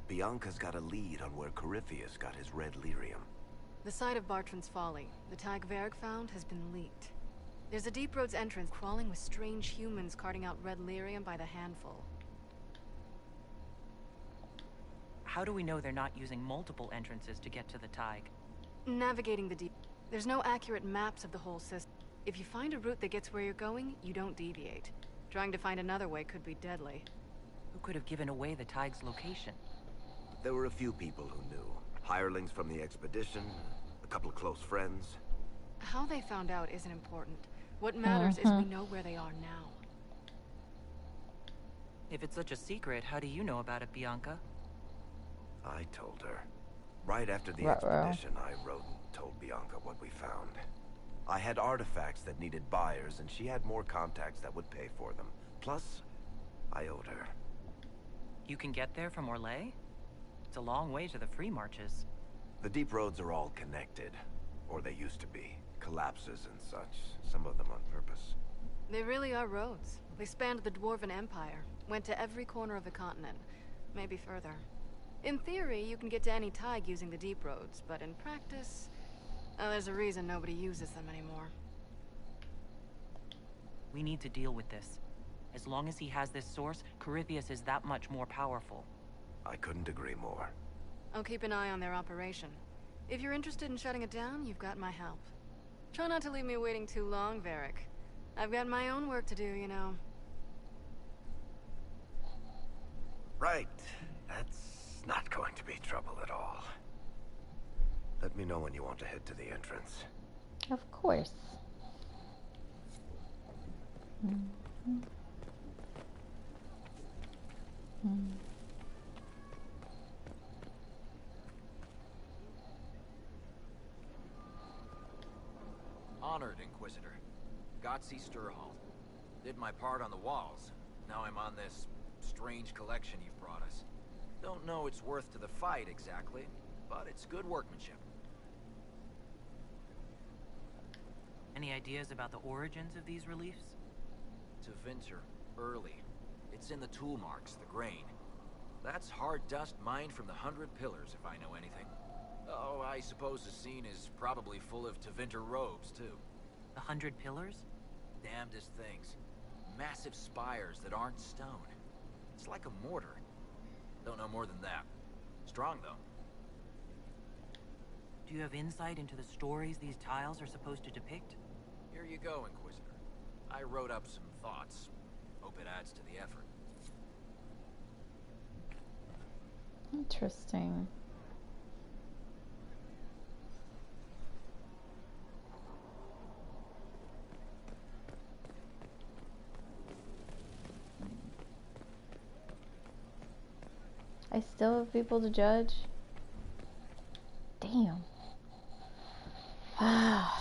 Bianca's got a lead on where Corypheus got his red lyrium. The site of Bartran's Folly, the tag Varric found, has been leaked. There's a Deep Roads entrance crawling with strange humans carting out red lyrium by the handful. How do we know they're not using multiple entrances to get to the Tig? Navigating the deep... There's no accurate maps of the whole system. If you find a route that gets where you're going, you don't deviate. Trying to find another way could be deadly. Who could have given away the Tig's location? There were a few people who knew. Hirelings from the expedition, a couple of close friends. How they found out isn't important. What matters is we know where they are now. If it's such a secret, how do you know about it, Bianca? I told her. Right after the expedition, I wrote and told Bianca what we found. I had artifacts that needed buyers, and she had more contacts that would pay for them. Plus, I owed her. You can get there from Orlais? It's a long way to the free marches. The deep roads are all connected. Or they used to be. Collapses and such. Some of them on purpose. They really are roads. They spanned the Dwarven Empire, went to every corner of the continent, maybe further. In theory, you can get to any tide using the deep roads, but in practice, there's a reason nobody uses them anymore. We need to deal with this. As long as he has this source, Corypheus is that much more powerful. I couldn't agree more. I'll keep an eye on their operation. If you're interested in shutting it down, you've got my help. Try not to leave me waiting too long, Varric. I've got my own work to do, you know. Right. That's not going to be trouble at all. Let me know when you want to head to the entrance. Of course. Mm-hmm. Honored, Inquisitor. Gotzi Sturholm. Did my part on the walls. Now I'm on this strange collection you've brought us. Don't know its worth to the fight exactly, but it's good workmanship. Any ideas about the origins of these reliefs? Tevinter, early. It's in the tool marks, the grain. That's hard dust mined from the 100 Pillars, if I know anything. Oh, I suppose the scene is probably full of Tevinter robes, too. The 100 Pillars? Damnedest things. Massive spires that aren't stone. It's like a mortar. Don't know more than that. Strong, though. Do you have insight into the stories these tiles are supposed to depict? Here you go, Inquisitor. I wrote up some thoughts. Hope it adds to the effort. Interesting. I still have people to judge. Damn. I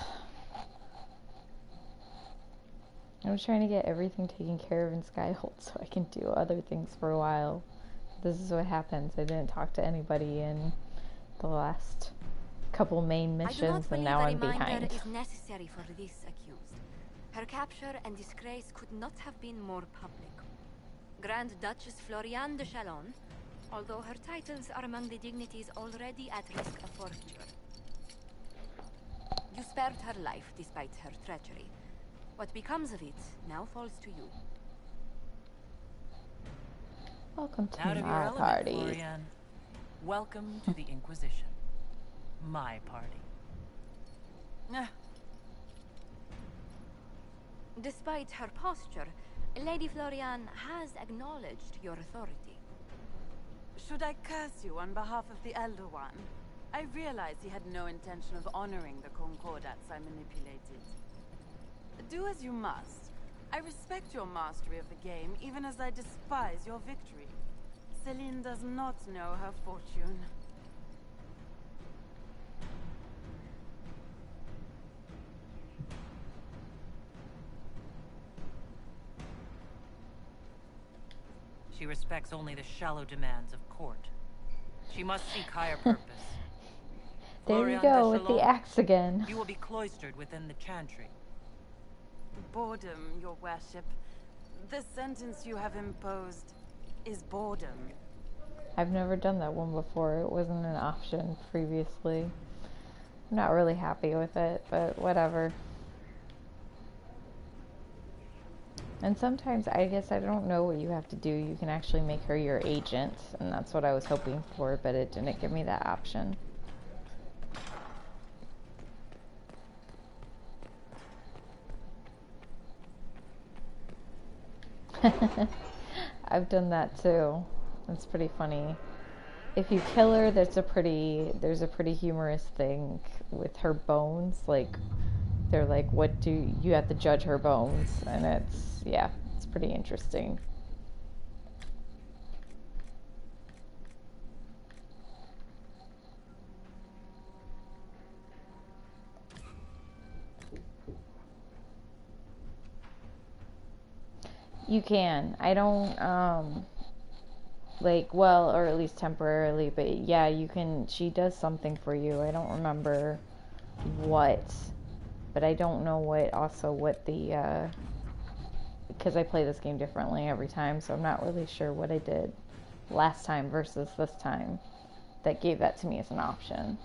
was trying to get everything taken care of in Skyhold so I can do other things for a while. This is what happens. I didn't talk to anybody in the last couple main missions, and now I'm behind. I do not believe a reminder is necessary for this accused. Her capture and disgrace could not have been more public. Grand Duchess Floriane de Chalon, although her titles are among the dignities already at risk of forfeiture. You spared her life despite her treachery. What becomes of it now falls to you. Welcome to Out of your my element, party. Florian. Welcome to the Inquisition. My party. Despite her posture, Lady Floriane has acknowledged your authority. Should I curse you on behalf of the Elder One? I realize he had no intention of honoring the concordats I manipulated. Do as you must. I respect your mastery of the game, even as I despise your victory. Celine does not know her fortune. She respects only the shallow demands of court. She must seek higher purpose. There Florian you go, de with the Chalon, axe again. You will be cloistered within the chantry. Boredom, your worship. The sentence you have imposed is boredom. I've never done that one before. It wasn't an option previously. I'm not really happy with it, but whatever. And sometimes, I guess I don't know what you have to do. You can actually make her your agent, and that's what I was hoping for, but it didn't give me that option. I've done that too. It's pretty funny. If you kill her, there's a pretty humorous thing with her bones. Like, they're like, what do you have to judge her bones? And it's pretty interesting. You can. I don't, well, or at least temporarily, but yeah, you can, she does something for you. I don't remember what, but I don't know what the because I play this game differently every time, so I'm not really sure what I did last time versus this time that gave that to me as an option.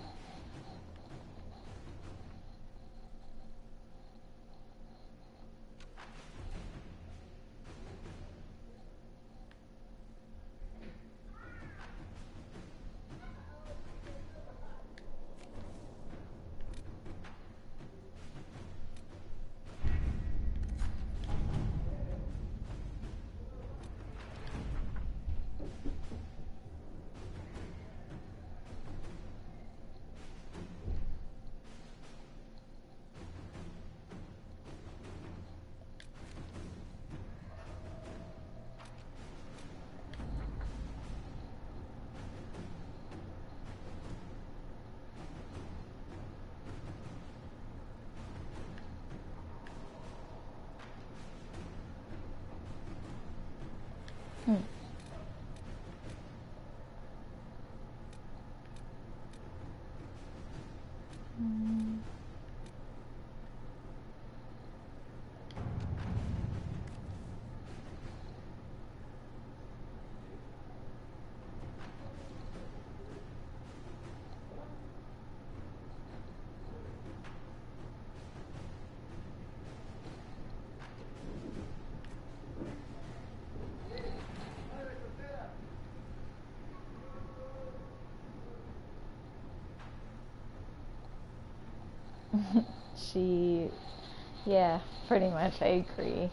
Yeah, pretty much, I agree.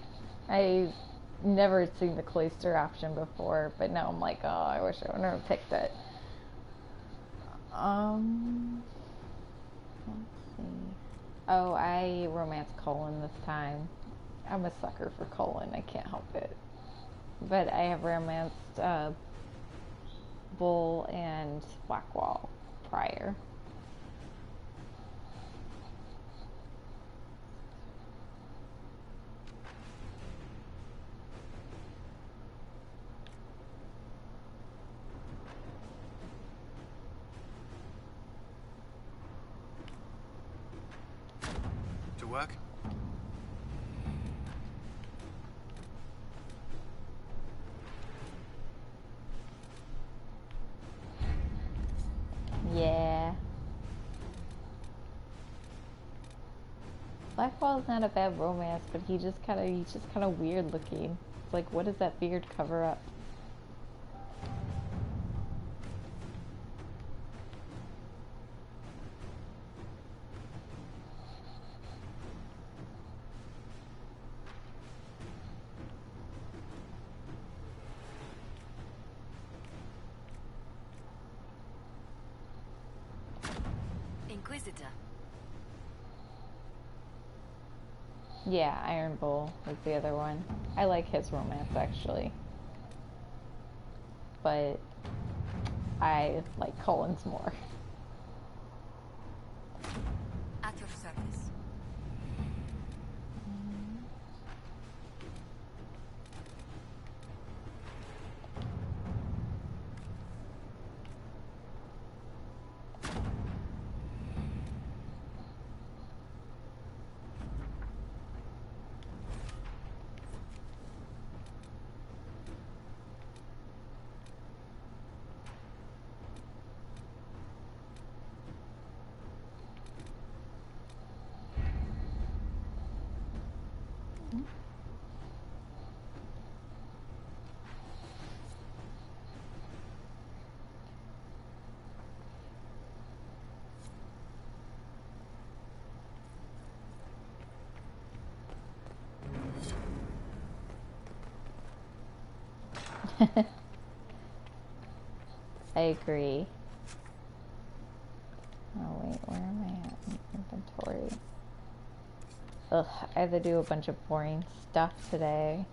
I never seen the cloister option before, but now I'm like, oh, I wish I would never picked it. Let's see. Oh, I romanced Colin this time. I'm a sucker for Colin, I can't help it. But I have romanced Bull and Blackwall prior. To work? Yeah. Blackwall's not a bad romance, but he's just kind of weird looking. It's like, what does that beard cover up? Inquisitor. Yeah, Iron Bull was the other one. I like his romance, actually. But I like Colin's more. At your service. I agree. Oh wait, where am I at in inventory? Ugh, I have to do a bunch of boring stuff today.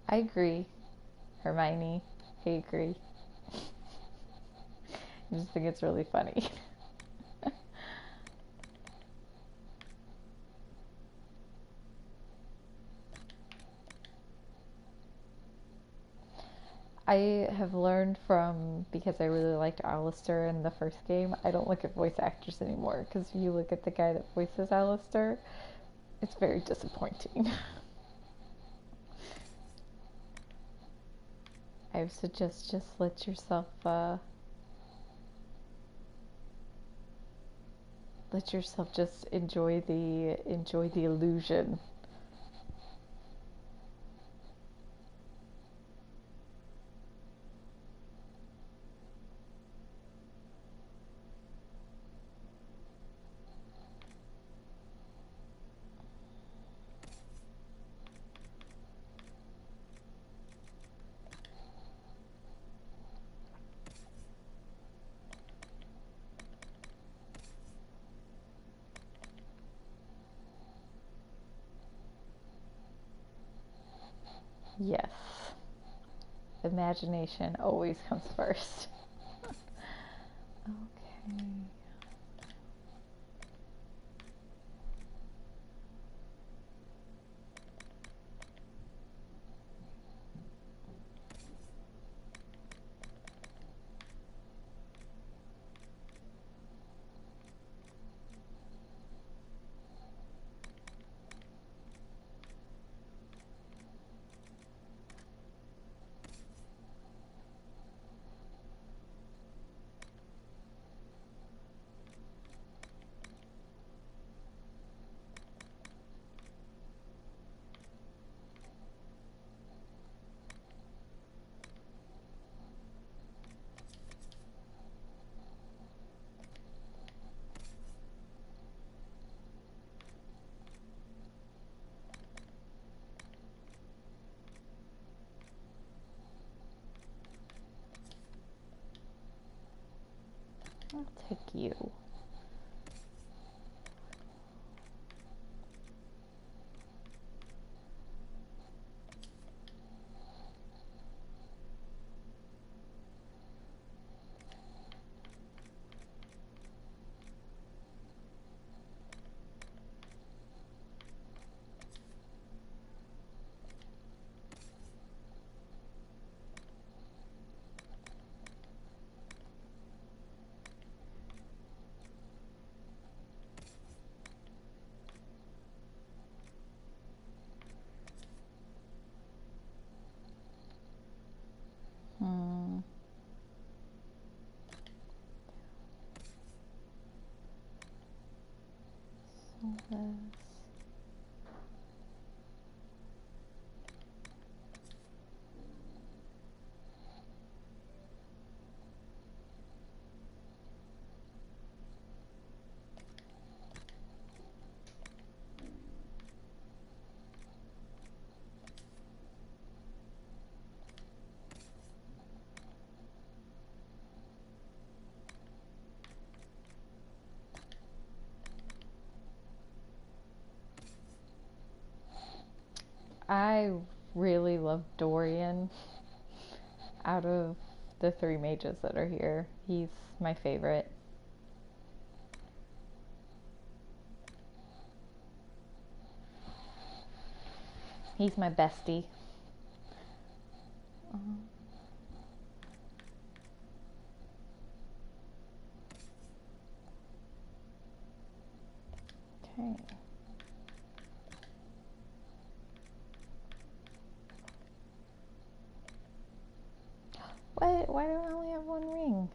I agree, Hermione. I agree. I just think it's really funny. I have learned because I really liked Alistair in the first game, I don't look at voice actors anymore, because if you look at the guy that voices Alistair, it's very disappointing. I would suggest just let yourself just enjoy the illusion. Yes. Imagination always comes first. Okay. I'll take you. So I really love Dorian. Out of the 3 mages that are here, he's my favorite. He's my bestie. Okay. What? Why do I only have 1 ring?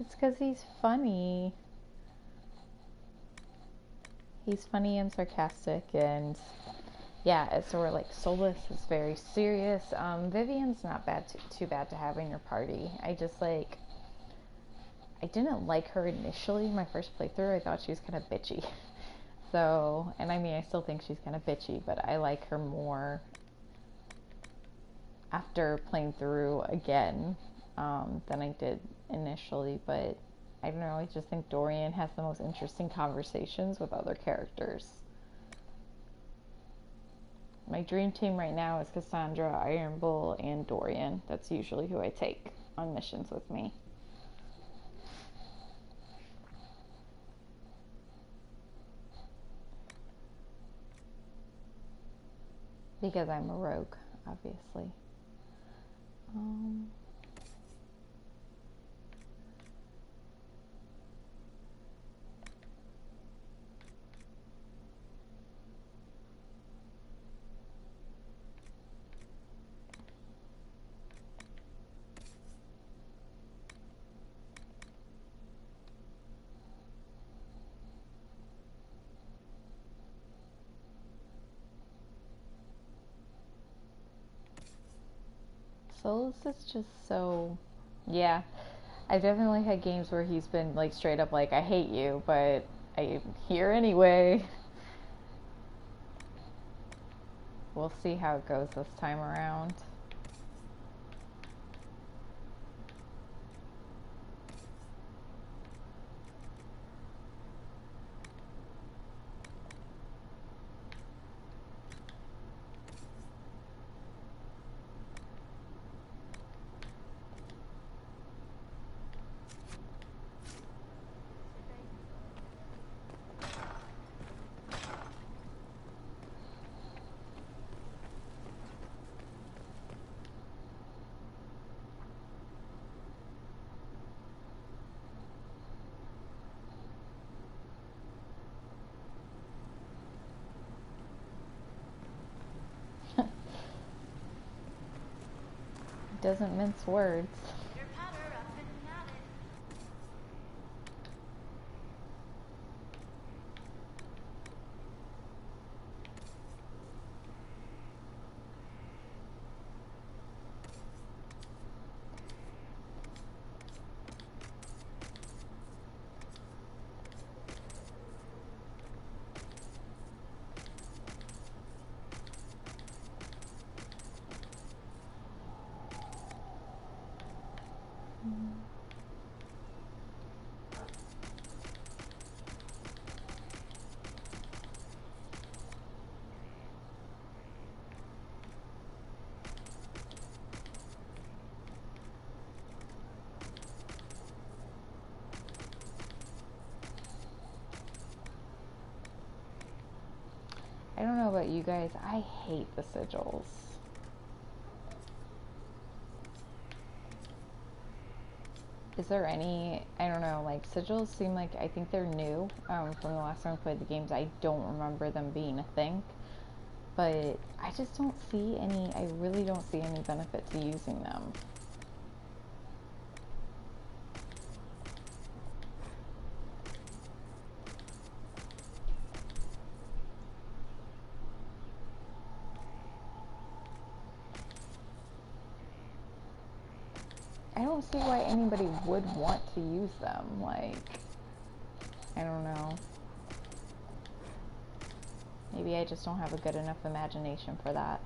It's because he's funny. He's funny and sarcastic, and yeah, so we're like, Solus is very serious. Vivian's not too bad to have in your party. I didn't like her initially. My first playthrough, I thought she was kind of bitchy. So, and I mean, I still think she's kind of bitchy, but I like her more after playing through again than I did initially. But I don't know, I just think Dorian has the most interesting conversations with other characters. My dream team right now is Cassandra, Iron Bull, and Dorian. That's usually who I take on missions with me. Because I'm a rogue, obviously. Solus is just so, yeah. I've definitely had games where he's been like straight up like, I hate you, but I'm here anyway. We'll see how it goes this time around. Doesn't mince words. I don't know about you guys, I hate the sigils. Is there any, I don't know, like sigils seem like, I think they're new from the last time I played the games. I don't remember them being a thing, but I just don't see any, I really don't see any benefit to using them. I don't see why anybody would want to use them, like, I don't know. Maybe I just don't have a good enough imagination for that.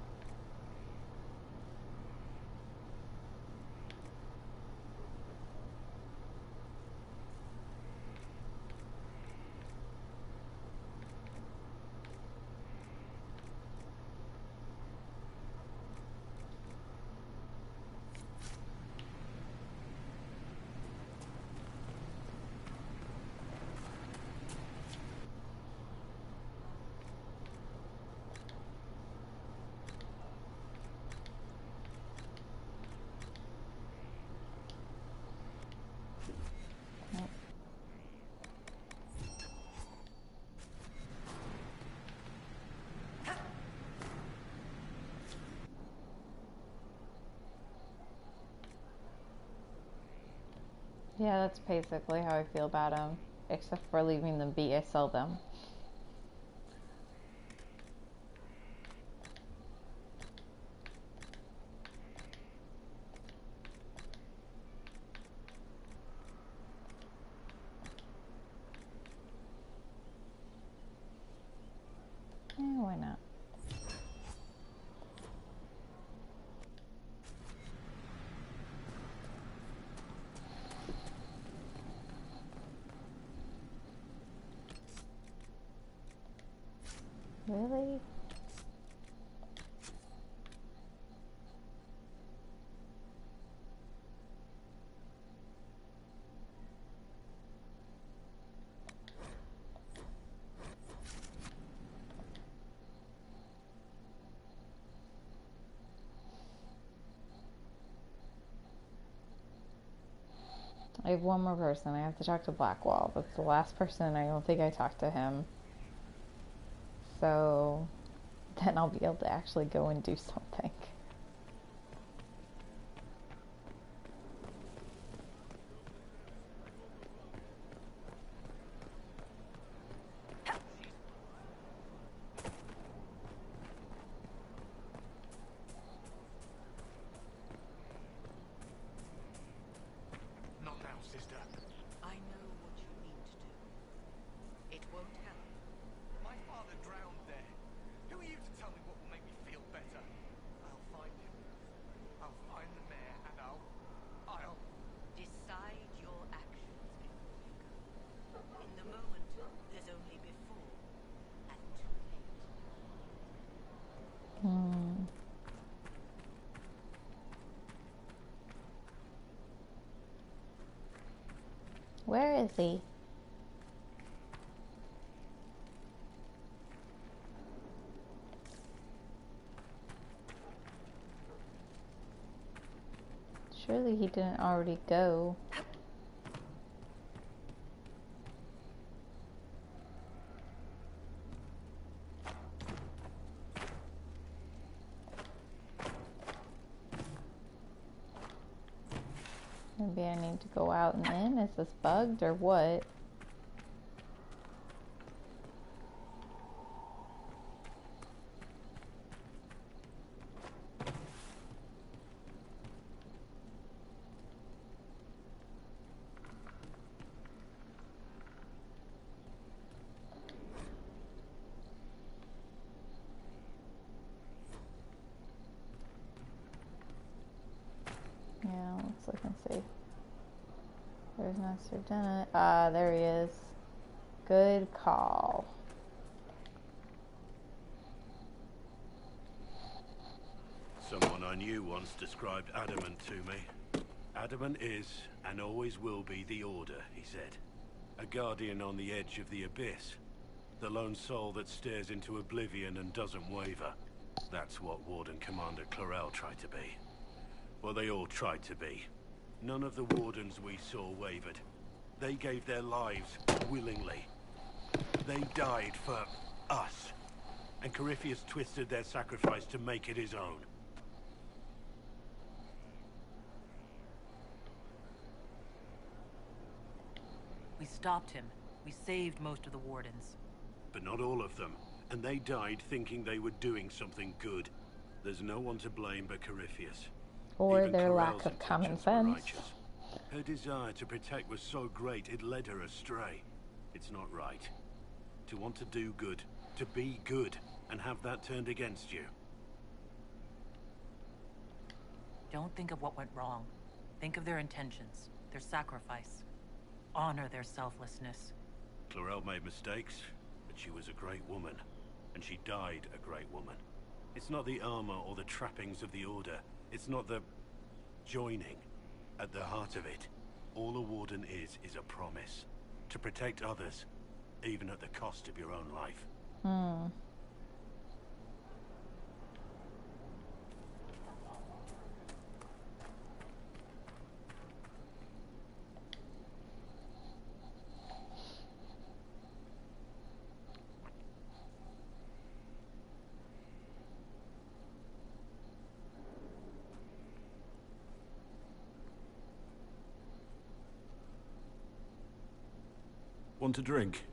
Yeah, that's basically how I feel about them. Except for leaving them be, I sell them. Why not? Really? I have one more person. I have to talk to Blackwall. That's the last person. I don't think I talked to him. So then I'll be able to actually go and do something. Not now, sister. I know what you need to do. It won't help. My father drowned there. Who are you to tell me what will make me feel better? I'll find him. I'll find the mayor and I'll... Decide your actions before you go. In the moment, there's only before and too late. Where is he? Surely he didn't already go. Maybe I need to go out and in? Is this bugged or what? Yeah, let's look and see. There's Master Dennett. Ah, there he is. Good call. Someone I knew once described adamant to me. Adamant is, and always will be, the Order, he said. A guardian on the edge of the abyss. The lone soul that stares into oblivion and doesn't waver. That's what Warden Commander Clarel tried to be. Well, they all tried to be. None of the Wardens we saw wavered. They gave their lives willingly. They died for us. And Corypheus twisted their sacrifice to make it his own. We stopped him. We saved most of the Wardens. But not all of them. And they died thinking they were doing something good. There's no one to blame but Corypheus. Or Even their Clarel's lack of common intentions were sense. righteous. Her desire to protect was so great it led her astray. It's not right. To want to do good, to be good, and have that turned against you. Don't think of what went wrong. Think of their intentions, their sacrifice. Honor their selflessness. Clarel made mistakes, but she was a great woman. And she died a great woman. It's not the armor or the trappings of the Order. It's not the joining. At the heart of it, all a Warden is a promise. To protect others, even at the cost of your own life. Want a drink?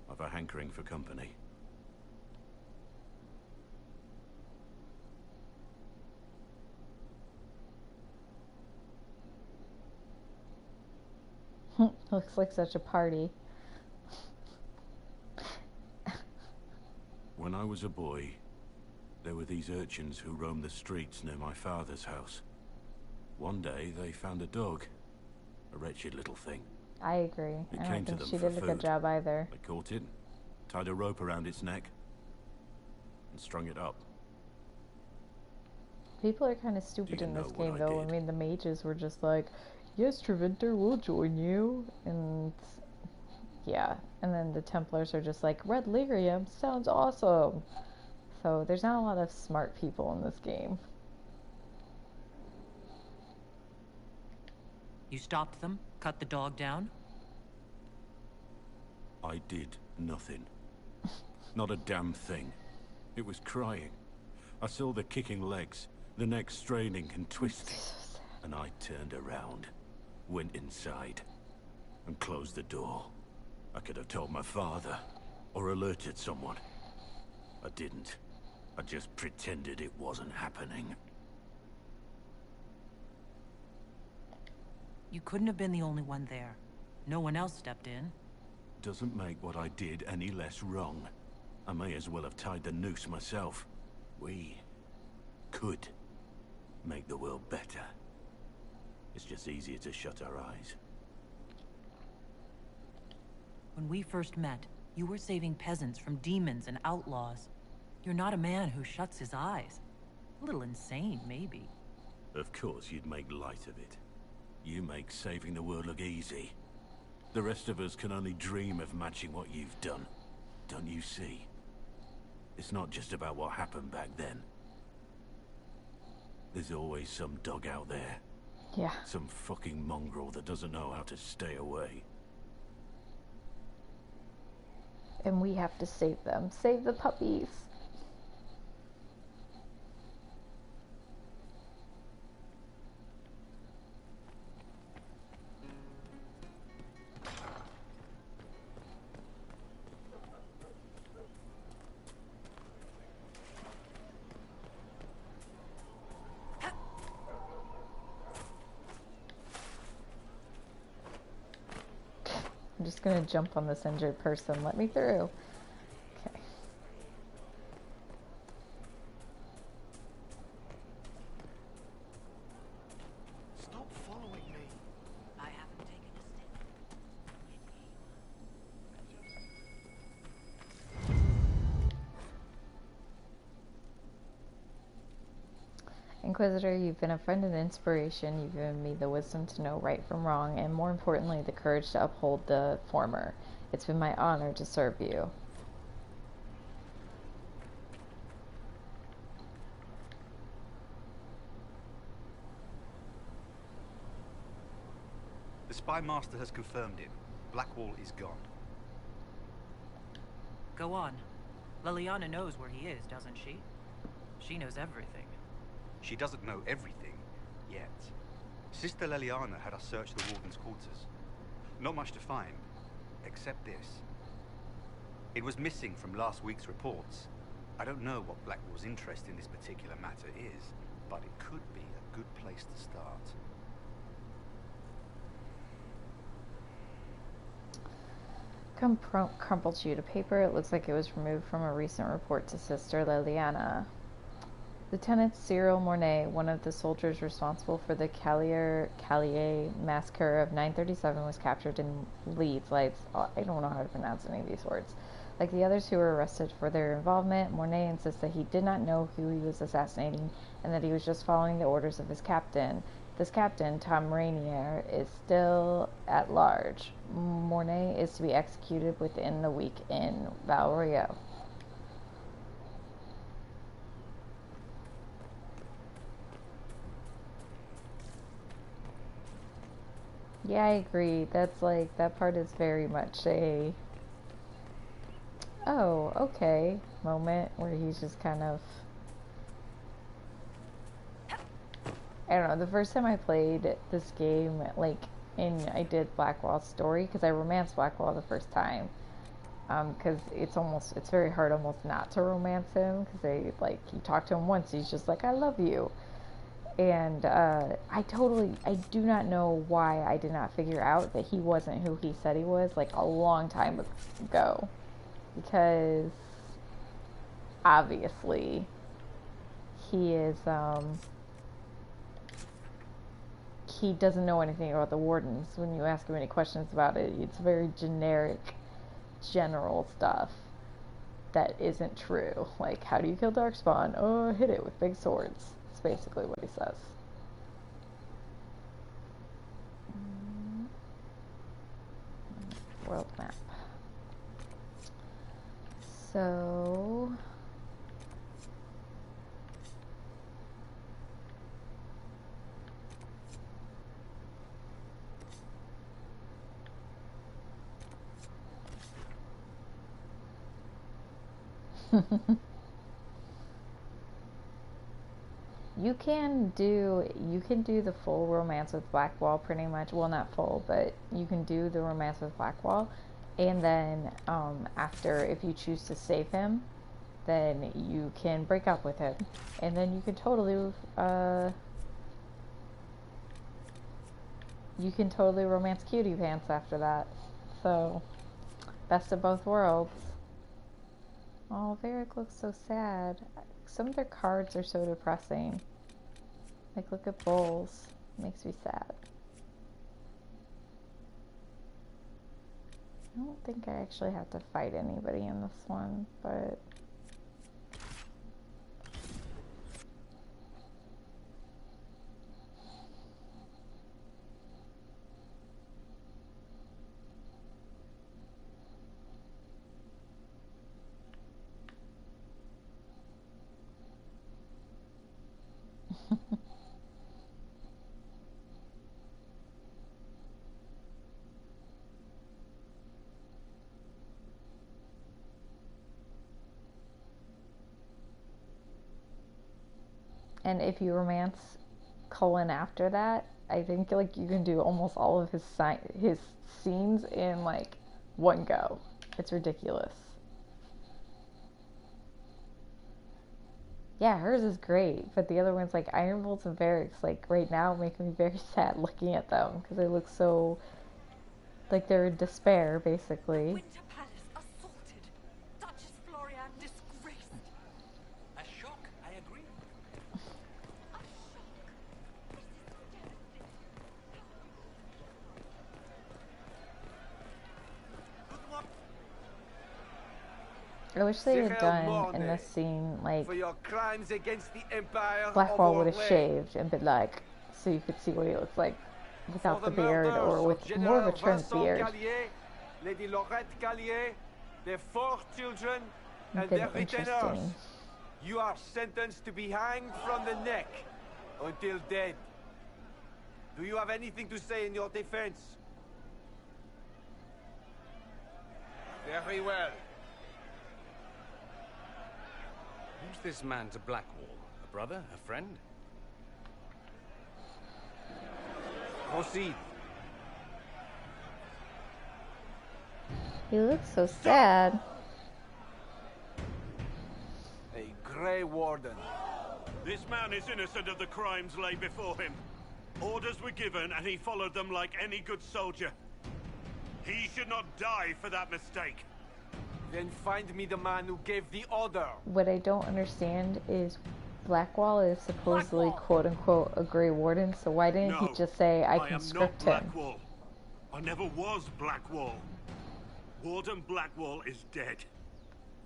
I've a hankering for company. Looks like such a party. When I was a boy, there were these urchins who roamed the streets near my father's house. One day, they found a dog. A wretched little thing. I agree. It I came don't to think them she for did a good food. job either. They caught it, tied a rope around its neck, and strung it up. People are kind of stupid in this know what game, I though. did? I mean, the mages were just like, yes, Trevinter, we'll join you. And yeah, and then the Templars are just like, Red Lyrium sounds awesome. So there's not a lot of smart people in this game. You stopped them? Cut the dog down? I did nothing. Not a damn thing. It was crying. I saw the kicking legs, the neck straining and twisting, and I turned around, went inside, and closed the door. I could have told my father, or alerted someone. I didn't. I just pretended it wasn't happening. You couldn't have been the only one there. No one else stepped in. Doesn't make what I did any less wrong. I may as well have tied the noose myself. We could make the world better. It's just easier to shut our eyes. When we first met, you were saving peasants from demons and outlaws. You're not a man who shuts his eyes. A little insane, maybe. Of course you'd make light of it. You make saving the world look easy. The rest of us can only dream of matching what you've done. Don't you see? It's not just about what happened back then. There's always some dog out there. Yeah. Some fucking mongrel that doesn't know how to stay away. And we have to save them. Save the puppies. I'm just gonna jump on this injured person. Let me through. Okay. Stop following me. I haven't taken a step. Inquisitor, you've been a friend and inspiration. You've given me the wisdom to know right from wrong, and more importantly, the courage to uphold the former. It's been my honor to serve you. The Spy Master has confirmed it. Blackwall is gone. Go on. Liliana knows where he is, doesn't she? She knows everything. She doesn't know everything, yet. Sister Liliana had us search the Warden's quarters. Not much to find, except this. It was missing from last week's reports. I don't know what Blackwall's interest in this particular matter is, but it could be a good place to start. Crumpled sheet of paper. It looks like it was removed from a recent report to Sister Liliana. Lieutenant Cyril Mornay, one of the soldiers responsible for the Callier massacre of 937, was captured in Leeds. Like, I don't know how to pronounce any of these words. Like the others who were arrested for their involvement, Mornay insists that he did not know who he was assassinating and that he was just following the orders of his captain. This captain, Tom Rainier, is still at large. Mornay is to be executed within the week in Valrio. Yeah, I agree. That's like, that part is very much a, oh, okay, moment where he's just kind of, I don't know, the first time I played this game, like, and I did Blackwall's story, because I romanced Blackwall the first time. Because it's very hard almost not to romance him, because you talk to him once, he's just like, I love you. And I do not know why I did not figure out that he wasn't who he said he was, like, a long time ago. Because, obviously, he is, he doesn't know anything about the Wardens. When you ask him any questions about it, it's very generic, general stuff that isn't true. Like, how do you kill Darkspawn? Oh, hit it with big swords. That's basically what he says. World map. So... You can do the full romance with Blackwall pretty much. Well, not full, but you can do the romance with Blackwall, and then after, if you choose to save him, then you can break up with him, and then you can totally romance Cutie Pants after that. So, best of both worlds. Oh, Varric looks so sad. Some of their cards are so depressing. Like, look at Bowls. Makes me sad. I don't think I actually have to fight anybody in this one, but... And if you romance Cullen after that, I think like you can do almost all of his scenes in like one go. It's ridiculous. Yeah, hers is great, but the other ones like Ironbolts and Varrics, like right now, make me very sad looking at them because they look so like they're in despair, basically. Winter Palace assaulted. Duchess Florian disgraced. A shock, I agree. I wish they had done in this scene, like, for your crimes against the Empire Blackwall would have shaved and been like, so you could see what he looks like without the beard or with more of a trimmed beard. Lady Lorette Gallier, their 4 children, and Been their retainers. interesting. You are sentenced to be hanged from the neck until dead. Do you have anything to say in your defense? Very well. Who's this man to Blackwall? A brother? A friend? Proceed. He looks so sad. A Grey Warden. This man is innocent of the crimes laid before him. Orders were given and he followed them like any good soldier. He should not die for that mistake. Then find me the man who gave the order. What I don't understand is Blackwall is supposedly quote-unquote a Grey Warden, so why didn't he just say, I can script him? Blackwall. I never was Blackwall. Warden Blackwall is dead,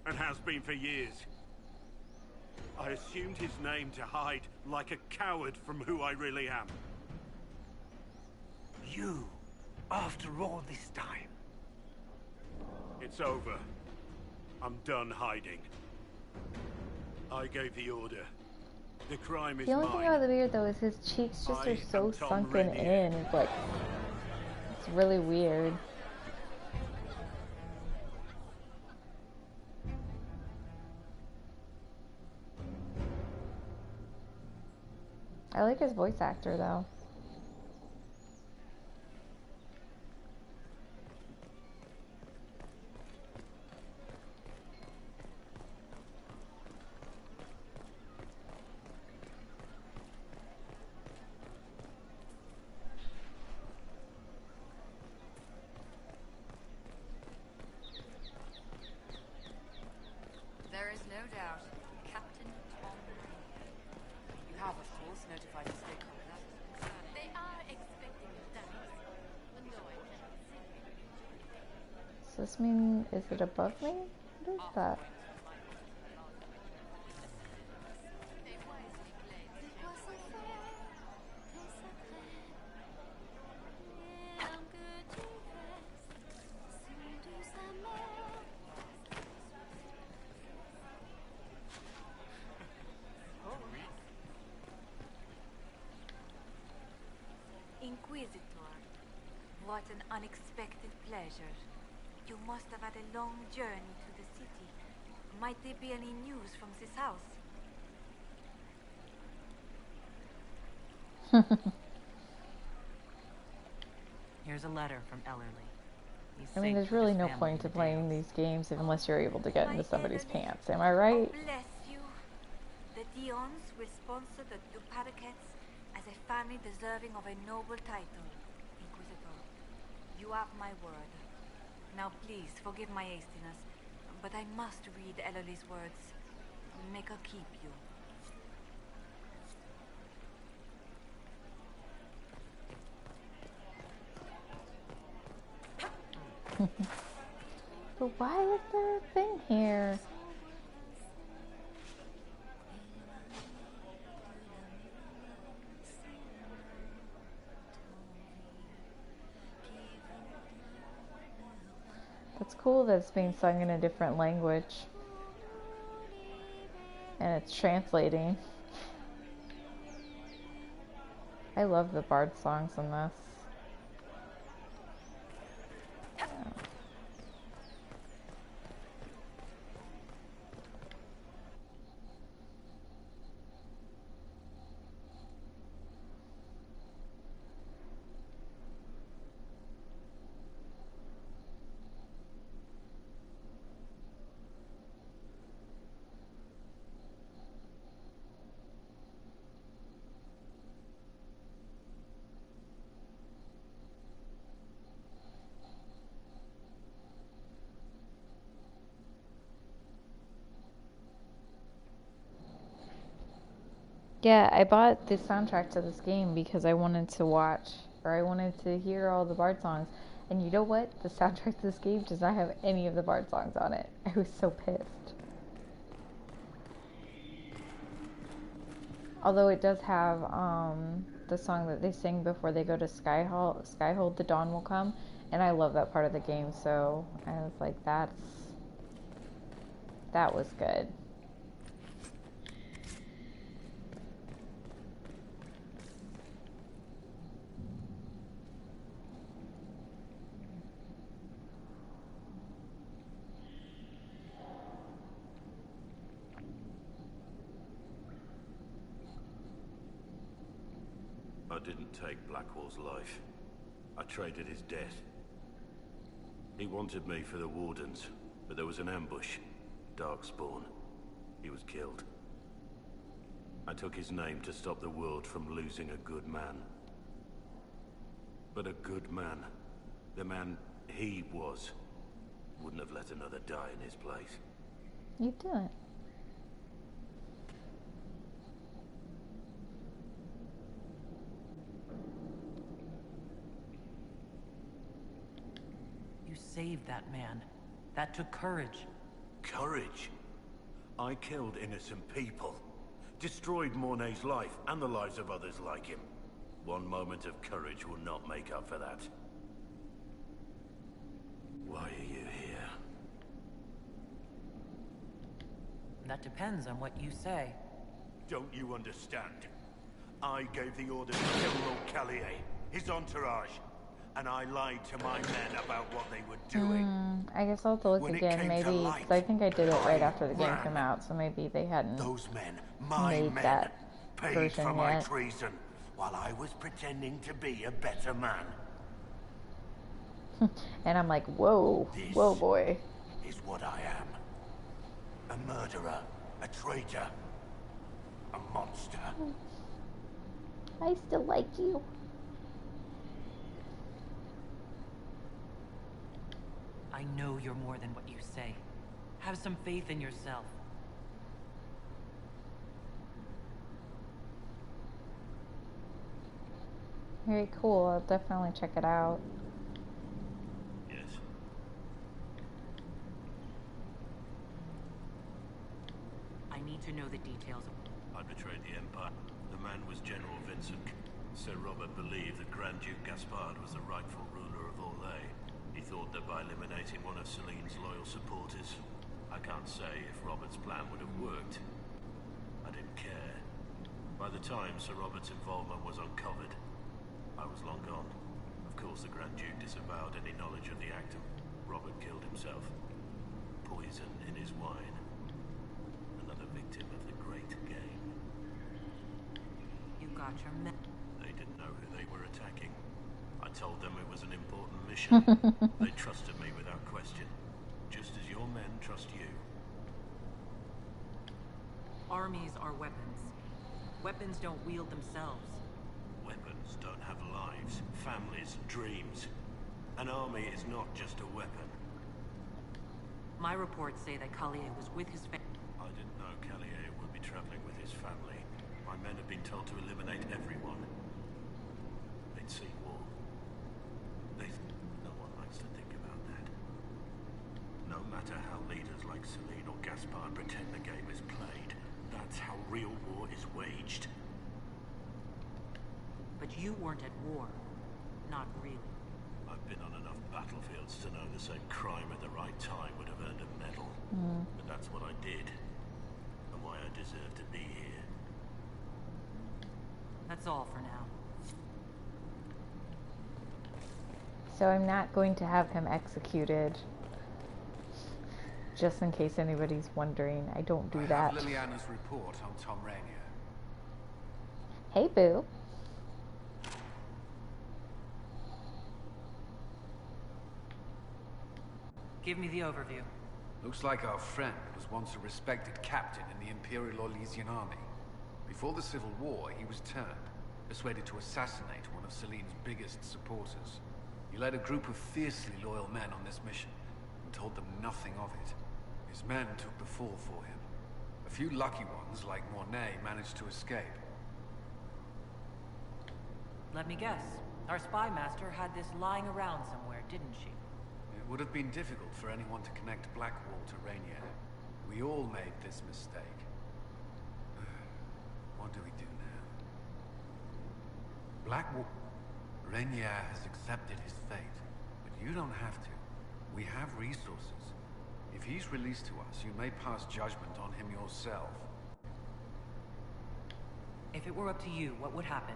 and has been for years. I assumed his name to hide like a coward from who I really am. You, after all this time. It's over. I'm done hiding. I gave the order. The crime is The only mine. thing about the beard though is his cheeks just are so sunken in. It's like, it's really weird. I like his voice actor though. this mean, is it above me? What is that? Inquisitor, what an unexpected pleasure. You must have had a long journey to the city. Might there be any news from this house? Here's a letter from Ellerly. He's I mean, safe there's with really his no family point to today. playing these games unless you're able to get into somebody's pants. Am I right? Bless you. The Dions will sponsor the Duparakets as a family deserving of a noble title. Inquisitor, you have my word. Now please, forgive my hastiness, but I must read Ellerly's words. Make her keep you. But why is there a thing here? It's cool that it's being sung in a different language. And it's translating. I love the bard songs in this. Yeah, I bought the soundtrack to this game because I wanted to watch, or I wanted to hear all the bard songs. And you know what? The soundtrack to this game does not have any of the bard songs on it. I was so pissed. Although it does have the song that they sing before they go to Skyhold, The Dawn Will Come. And I love that part of the game, so I was like, that was good. I didn't take Blackwall's life. I traded his death. He wanted me for the Wardens, but there was an ambush. Darkspawn. He was killed. I took his name to stop the world from losing a good man. But a good man, the man he was, wouldn't have let another die in his place. You didn't. You saved that man. That took courage. Courage? I killed innocent people. Destroyed Mornay's life and the lives of others like him. One moment of courage will not make up for that. Why are you here? That depends on what you say. Don't you understand? I gave the order to kill Lord Callier, his entourage, and I lied to my men about what they were doing. I guess I'll have to look When it again, came to maybe, light, because I think I did it right after the game ran. came out, so maybe they hadn't Those men, my made men, that paid version for my yet. treason, while I was pretending to be a better man. And I'm like, whoa, This whoa boy. is what I am. A murderer, a traitor, a monster. I still like you. I know you're more than what you say. Have some faith in yourself. Very cool. I'll definitely check it out. Yes. need to know the details of... I betrayed the Empire. The man was General Vincent. Sir Robert believed that Grand Duke Gaspard was the rightful ruler of Orlais. He thought that by eliminating one of Celine's loyal supporters, I can't say if Robert's plan would have worked. I didn't care. By the time Sir Robert's involvement was uncovered, I was long gone. Of course, the Grand Duke disavowed any knowledge of the act, and Robert killed himself. Poison in his wine. Another victim of the great game. You got your men. They didn't know who they were attacking. I told them it was an important mission. They trusted me without question. Just as your men trust you. Armies are weapons. Weapons don't wield themselves. Weapons don't have lives, families, dreams. An army is not just a weapon. My reports say that Collier was with his family. I didn't know Collier would be traveling with his family. My men have been told to eliminate everyone. They'd see war. No one likes to think about that. No matter how leaders like Celine or Gaspard pretend the game is played, that's how real war is waged. But you weren't at war. Not really. I've been on enough battlefields to know the same crime at the right time would have earned a medal. But that's what I did. And why I deserve to be here. That's all for now. So I'm not going to have him executed. Just in case anybody's wondering, I don't do that. I have Liliana's report on Tom Rainier. Hey, boo. Give me the overview. Looks like our friend was once a respected captain in the Imperial Orlesian army. Before the Civil War, he was turned, persuaded to assassinate one of Celine's biggest supporters. He led a group of fiercely loyal men on this mission, and told them nothing of it. His men took the fall for him. A few lucky ones, like Mornay, managed to escape. Let me guess. Our spy master had this lying around somewhere, didn't she? It would have been difficult for anyone to connect Blackwall to Rainier. We all made this mistake. What do we do now? Blackwall... Rainier has accepted his fate, but you don't have to. We have resources. If he's released to us, you may pass judgment on him yourself. If it were up to you, what would happen?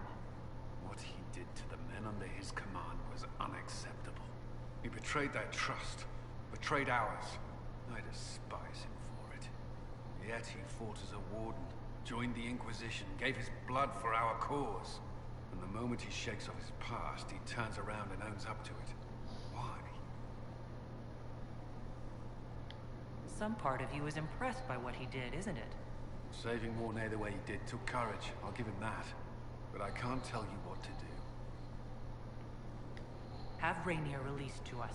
What he did to the men under his command was unacceptable. He betrayed their trust, betrayed ours. I despise him for it. Yet he fought as a warden, joined the Inquisition, gave his blood for our cause. And the moment he shakes off his past, he turns around and owns up to it. Why? Some part of you is impressed by what he did, isn't it? Saving Mornay the way he did took courage, I'll give him that. But I can't tell you what to do. Have Rainier released to us.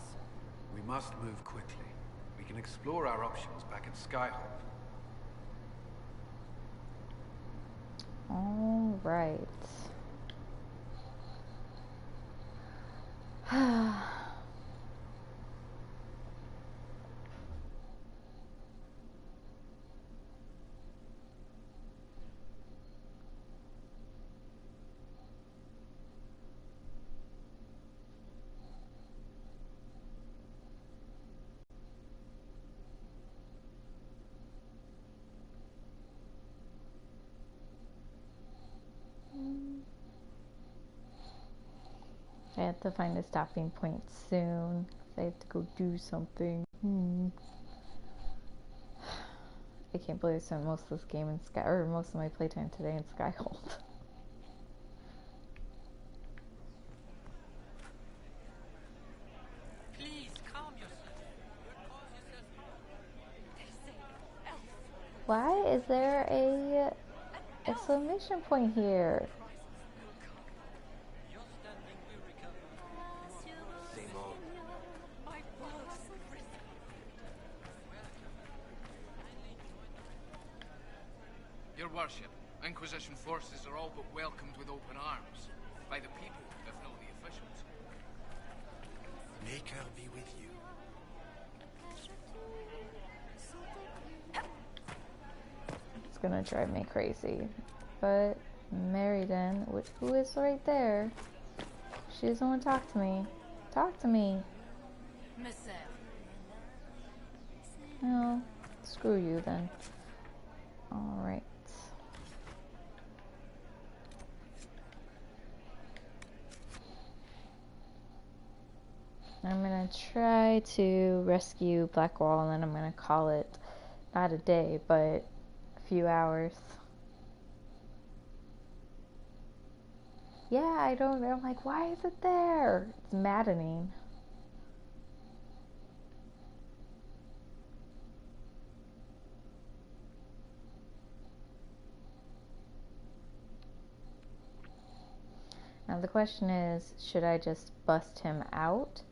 We must move quickly. We can explore our options back at Skyhold. All right. I have to find a stopping point soon. I have to go do something. I can't believe I spent most of this game in Sky, or most of my playtime today in Skyhold. Please calm yourself. Why is there a exclamation point here? Your worship, Inquisition forces are all but welcomed with open arms. By the people, if not the officials. Make her be with you. gonna drive me crazy. But Meriden, who is right there, she doesn't want to talk to me. Talk to me. No, screw you then. Alright. I'm gonna try to rescue Blackwall, and then I'm gonna call it not a day, but a few hours. Yeah, I don't know. I'm like, why is it there? It's maddening. Now the question is, should I just bust him out?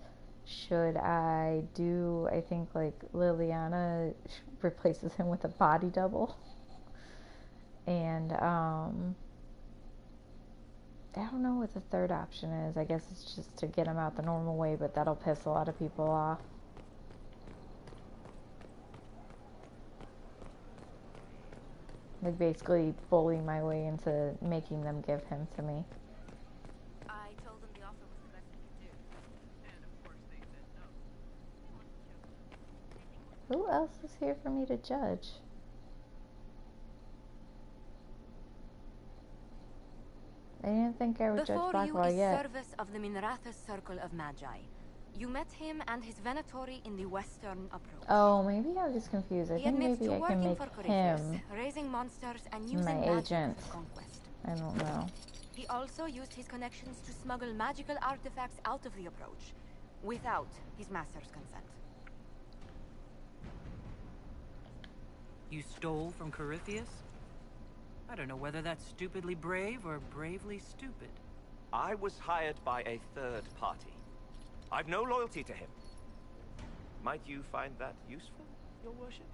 Should I do, I think like Liliana replaces him with a body double. And I don't know what the third option is. I guess it's just to get him out the normal way, but that'll piss a lot of people off. Like basically bully my way into making them give him to me. I told them the offer was the best we could do. And of course they said no. Who else is here for me to judge? I didn't think I would judge Blackwall yet. Before you is Service of the Minratha's Circle of Magi. You met him and his Venatori in the western approach. Oh, maybe I was confused. I He think admits maybe to I can working make for Corypheus, him raising monsters and using my magic agent. for conquest. I don't know. He also used his connections to smuggle magical artifacts out of the approach, without his master's consent. You stole from Corypheus? I don't know whether that's stupidly brave or bravely stupid. I was hired by a third party. I've no loyalty to him. Might you find that useful, Your Worship?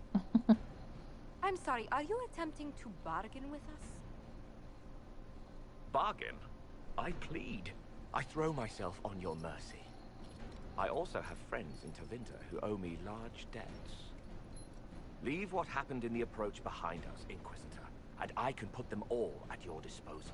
I'm sorry, are you attempting to bargain with us? Bargain? I plead. I throw myself on your mercy. I also have friends in Tevinter who owe me large debts. Leave what happened in the approach behind us, Inquisitor, and I can put them all at your disposal.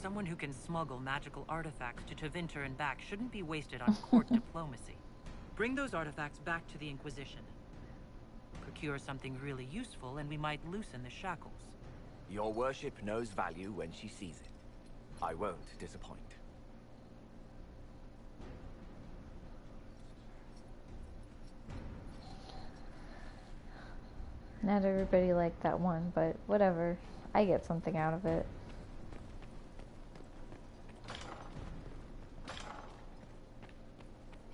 Someone who can smuggle magical artifacts to Tevinter and back shouldn't be wasted on court diplomacy. Bring those artifacts back to the Inquisition. Procure something really useful and we might loosen the shackles. Your Worship knows value when she sees it. I won't disappoint. Not everybody liked that one, but whatever. I get something out of it.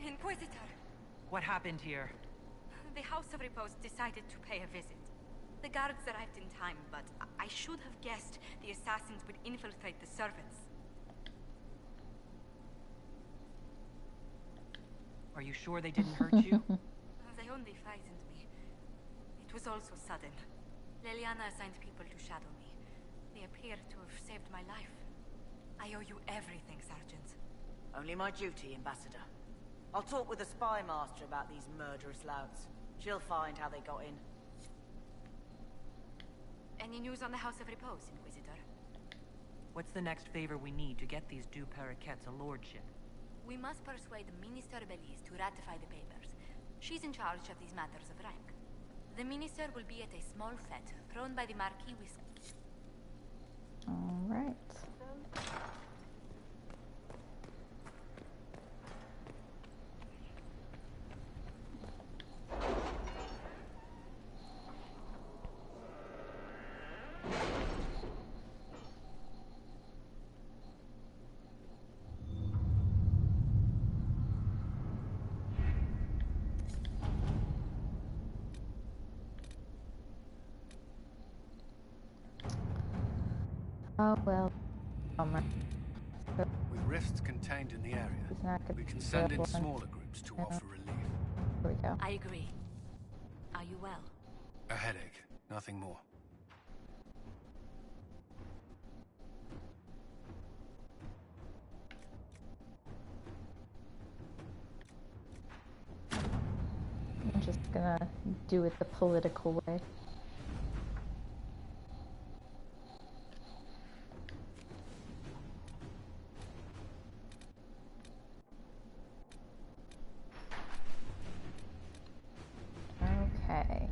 Inquisitor, What happened here? the House of Repose decided to pay a visit. The guards arrived in time, but I should have guessed the assassins would infiltrate the servants. Are you sure they didn't hurt you? They only frightened me. It was all so sudden. Liliana assigned people to shadow me. They appear to have saved my life. I owe you everything, Sergeant. Only my duty, Ambassador. I'll talk with the spy master about these murderous louts. She'll find how they got in. Any news on the House of Repose, Inquisitor? What's the next favor we need to get these deux Paraquets a lordship? We must persuade Minister Belize to ratify the papers. She's in charge of these matters of rank. The minister will be at a small fete thrown by the Marquis with... All right. Oh well. With rifts contained in the area, we can send in smaller groups to offer relief. Here we go. I agree. Are you well? A headache, nothing more. gonna do it the political way. Okay.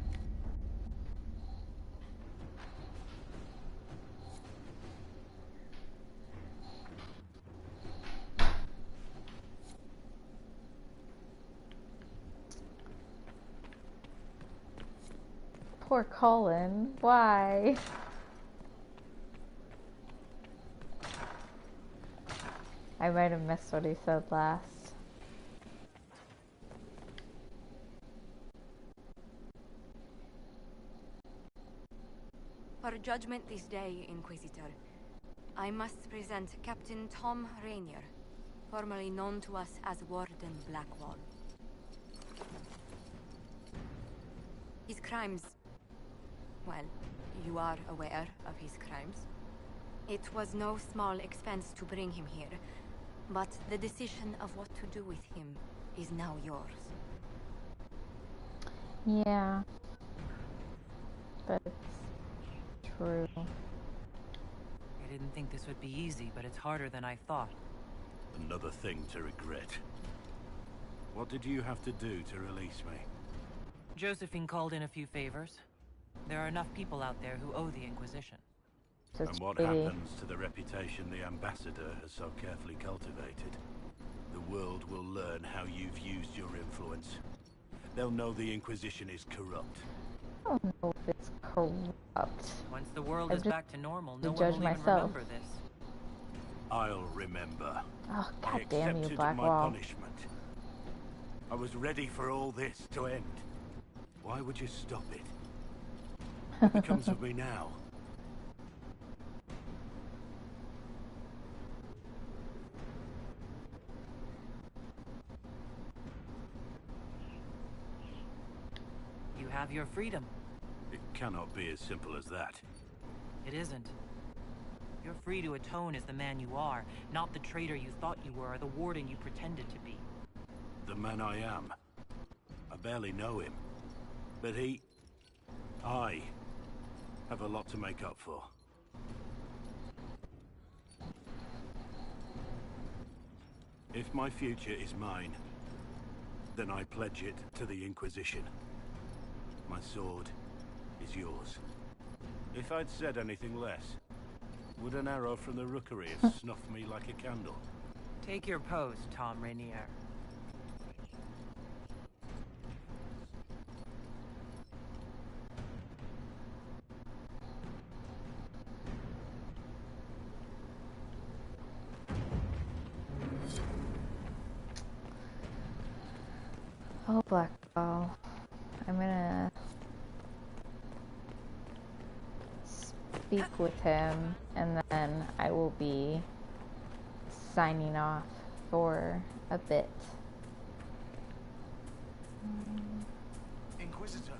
Poor Colin. Why? I might have missed what he said last. For judgment this day, Inquisitor, I must present Captain Tom Rainier, formerly known to us as Warden Blackwall. His crimes... well, you are aware of his crimes. It was no small expense to bring him here, but the decision of what to do with him is now yours. Yeah. That's true. I didn't think this would be easy, but it's harder than I thought. Another thing to regret. What did you have to do to release me? Josephine called in a few favors. There are enough people out there who owe the Inquisition. And what happens to the reputation the Ambassador has so carefully cultivated? The world will learn how you've used your influence. They'll know the Inquisition is corrupt. I don't know if it's corrupt. Once the world is back to normal, no one judge will even myself. remember this. I'll remember. Oh, I god damn you, accepted my Blackwall. punishment. I was ready for all this to end. Why would you stop it? What becomes of me now? You have your freedom. It cannot be as simple as that. It isn't. You're free to atone as the man you are, not the traitor you thought you were or the warden you pretended to be. The man I am. I barely know him. But I have a lot to make up for. If my future is mine, then I pledge it to the Inquisition. My sword is yours. If I'd said anything less, would an arrow from the rookery have snuffed me like a candle? Take your post, Tom Rainier. Oh, Blackwall. I'm gonna speak with him, and then I will be signing off for a bit. Inquisitor.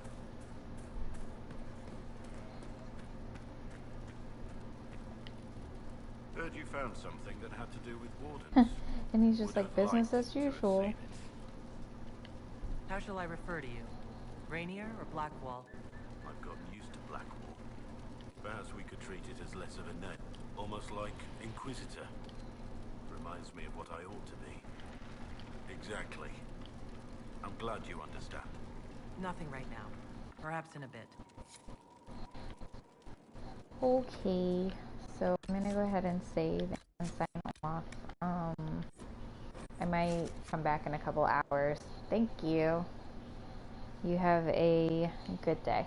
Heard you found something that had to do with wardens. And he's just like, business as usual. How shall I refer to you? Rainier or Blackwall? I've gotten used to Blackwall. Perhaps we could treat it as less of a name. Almost like Inquisitor. Reminds me of what I ought to be. Exactly. I'm glad you understand. Nothing right now. Perhaps in a bit. Okay, so I'm gonna go ahead and save and sign off. I might come back in a couple hours. Thank you. You have a good day.